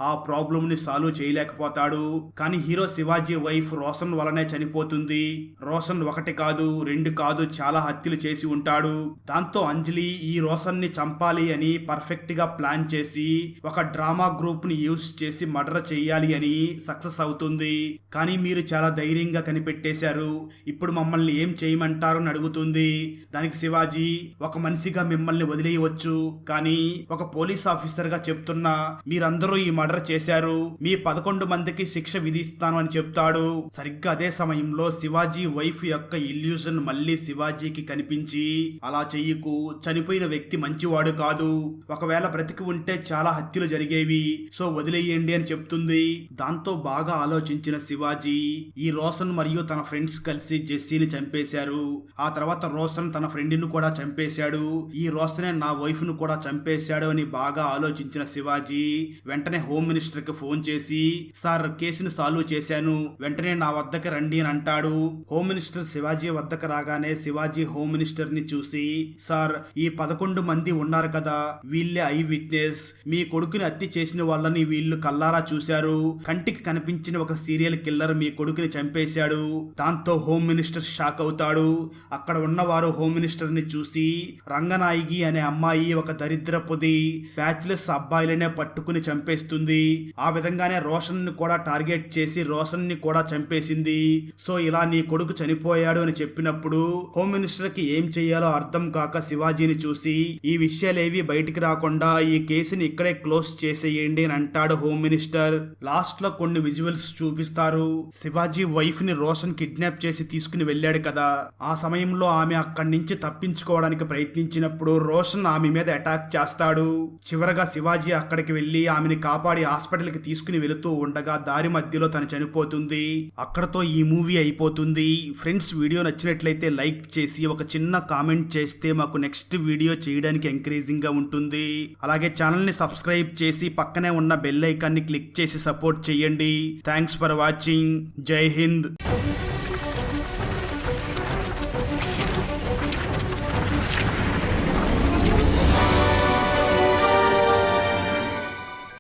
ఆ ప్రాబ్లం ని సాల్వ్ చేయలేకపోతాడు. కానీ హీరో శివాజీ వైఫ్ రోషన్ వలనే చనిపోతుంది. రోషన్ 1 కాదు 2 కాదు చాలా హత్యలు చేసి ఉంటాడు. దాంతో అంజలి ఈ రోషన్ ని చంపాలి అని పర్ఫెక్ట్ గా ప్లాన్ చేసి ఒక డ్రామా గ్రూప్ ని యూస్ చేసి మర్డర్ చేయాలి అని సక్సెస్ అవుతుంది. కానీ మీరు చాలా ధైర్యంగా కనిపెట్టేశారు, ఇప్పుడు మమ్మల్ని ఏం చేయమంటారు అని అడుగుతుంది. దానికి శివాజీ, ఒక మనిషిగా మిమ్మల్ని వదిలేయవచ్చు, కానీ ఒక పోలీస్ ఆఫీసర్ గా చెప్తున్నా మీరందరూ ఈ మర్డర్ చేశారు, మీ 11 మందికి శిక్ష విధిస్తాను అని చెప్తాడు. సరిగ్గా అదే సమయంలో శివాజీ వైఫ్ యొక్క ఇల్యూజన్ మళ్ళీ శివాజీకి కనిపించి, అలా చెయ్యకు, చనిపోయిన వ్యక్తి మంచివాడు కాదు, ఒకవేళ బ్రతికి ఉంటే చాలా హత్యలు జరిగేవి, సో వదిలేయండి అని చెప్తుంది. దాంతో బాగా ఆలోచించిన శివాజీ, ఈ రోషన్ మరియు తన ఫ్రెండ్స్ కలిసి జెస్సీని చంపేశారు. ఆ తర్వాత తర్వాత రోషన్ తన ఫ్రెండ్ ను కూడా చంపేశాడు, ఈ రోషనే నా వైఫ్ ను కూడా చంపేశాడు అని బాగా ఆలోచించిన శివాజీ వెంటనే హోమ్ మినిస్టర్ కి ఫోన్ చేసి, సార్ కేసును సాల్వ్ చేశాను, వెంటనే నా వద్దకు రండి అని అంటాడు. హోమ్ మినిస్టర్ శివాజీ వద్దకు రాగానే శివాజీ హోమ్ మినిస్టర్ ని చూసి, సార్ ఈ 11 మంది ఉన్నారు కదా, వీళ్ళే ఐ విట్నెస్, మీ కొడుకుని హత్య చేసిన వాళ్ళని వీళ్ళు కల్లారా చూశారు, కంటికి కనిపించిన ఒక సీరియల్ కిల్లర్ మీ కొడుకుని చంపేశాడు. దాంతో హోమ్ మినిస్టర్ షాక్ అవుతాడు. అక్కడ ఉన్నవారు హోమ్ మినిస్టర్ ని చూసి, రంగనాయకి అనే అమ్మాయి ఒక దరిద్రపుది, బ్యాచిలర్స్ అబ్బాయిలనే పట్టుకుని చంపేస్తుంది, ఆ విధంగానే రోషన్ ని కూడా టార్గెట్ చేసి రోషన్ ని కూడా చంపేసింది, సో ఇలా నీ కొడుకు చనిపోయాడు అని చెప్పినప్పుడు హోమ్ మినిస్టర్ కి ఏం చెయ్యాలో అర్థం కాక శివాజీని చూసి, ఈ విషయాలేవి బయటికి రాకుండా ఈ కేసుని ఇక్కడే క్లోజ్ చేసేయండి అని అంటాడు హోమ్ మినిస్టర్. లాస్ట్ లో కొన్ని విజువల్స్ చూపిస్తారు. శివాజీ వైఫ్ ని రోషన్ కిడ్నాప్ చేసి తీసుకుని వెళ్ళాడు కదా, ఆ సమయంలో ఆమె అక్కడి నుంచి తప్పించుకోవడానికి ప్రయత్నించినప్పుడు రోషన్ ఆమె మీద అటాక్ చేస్తాడు. చివరగా శివాజీ అక్కడికి వెళ్లి ఆమెని కాపాడి హాస్పిటల్ కి తీసుకుని వెళుతూ ఉండగా దారి మధ్యలో తను చనిపోతుంది. అక్కడతో ఈ మూవీ అయిపోతుంది. ఫ్రెండ్స్, వీడియో నచ్చినట్లయితే లైక్ చేసి ఒక చిన్న కామెంట్ చేస్తే మాకు నెక్స్ట్ వీడియో చేయడానికి ఎంకరేజింగ్ గా ఉంటుంది. అలాగే ఛానల్ ని సబ్స్క్రైబ్ చేసి పక్కనే ఉన్న బెల్ ఐకాన్ ని క్లిక్ చేసి సపోర్ట్ చేయండి. Thanks for watching. జై హింద్.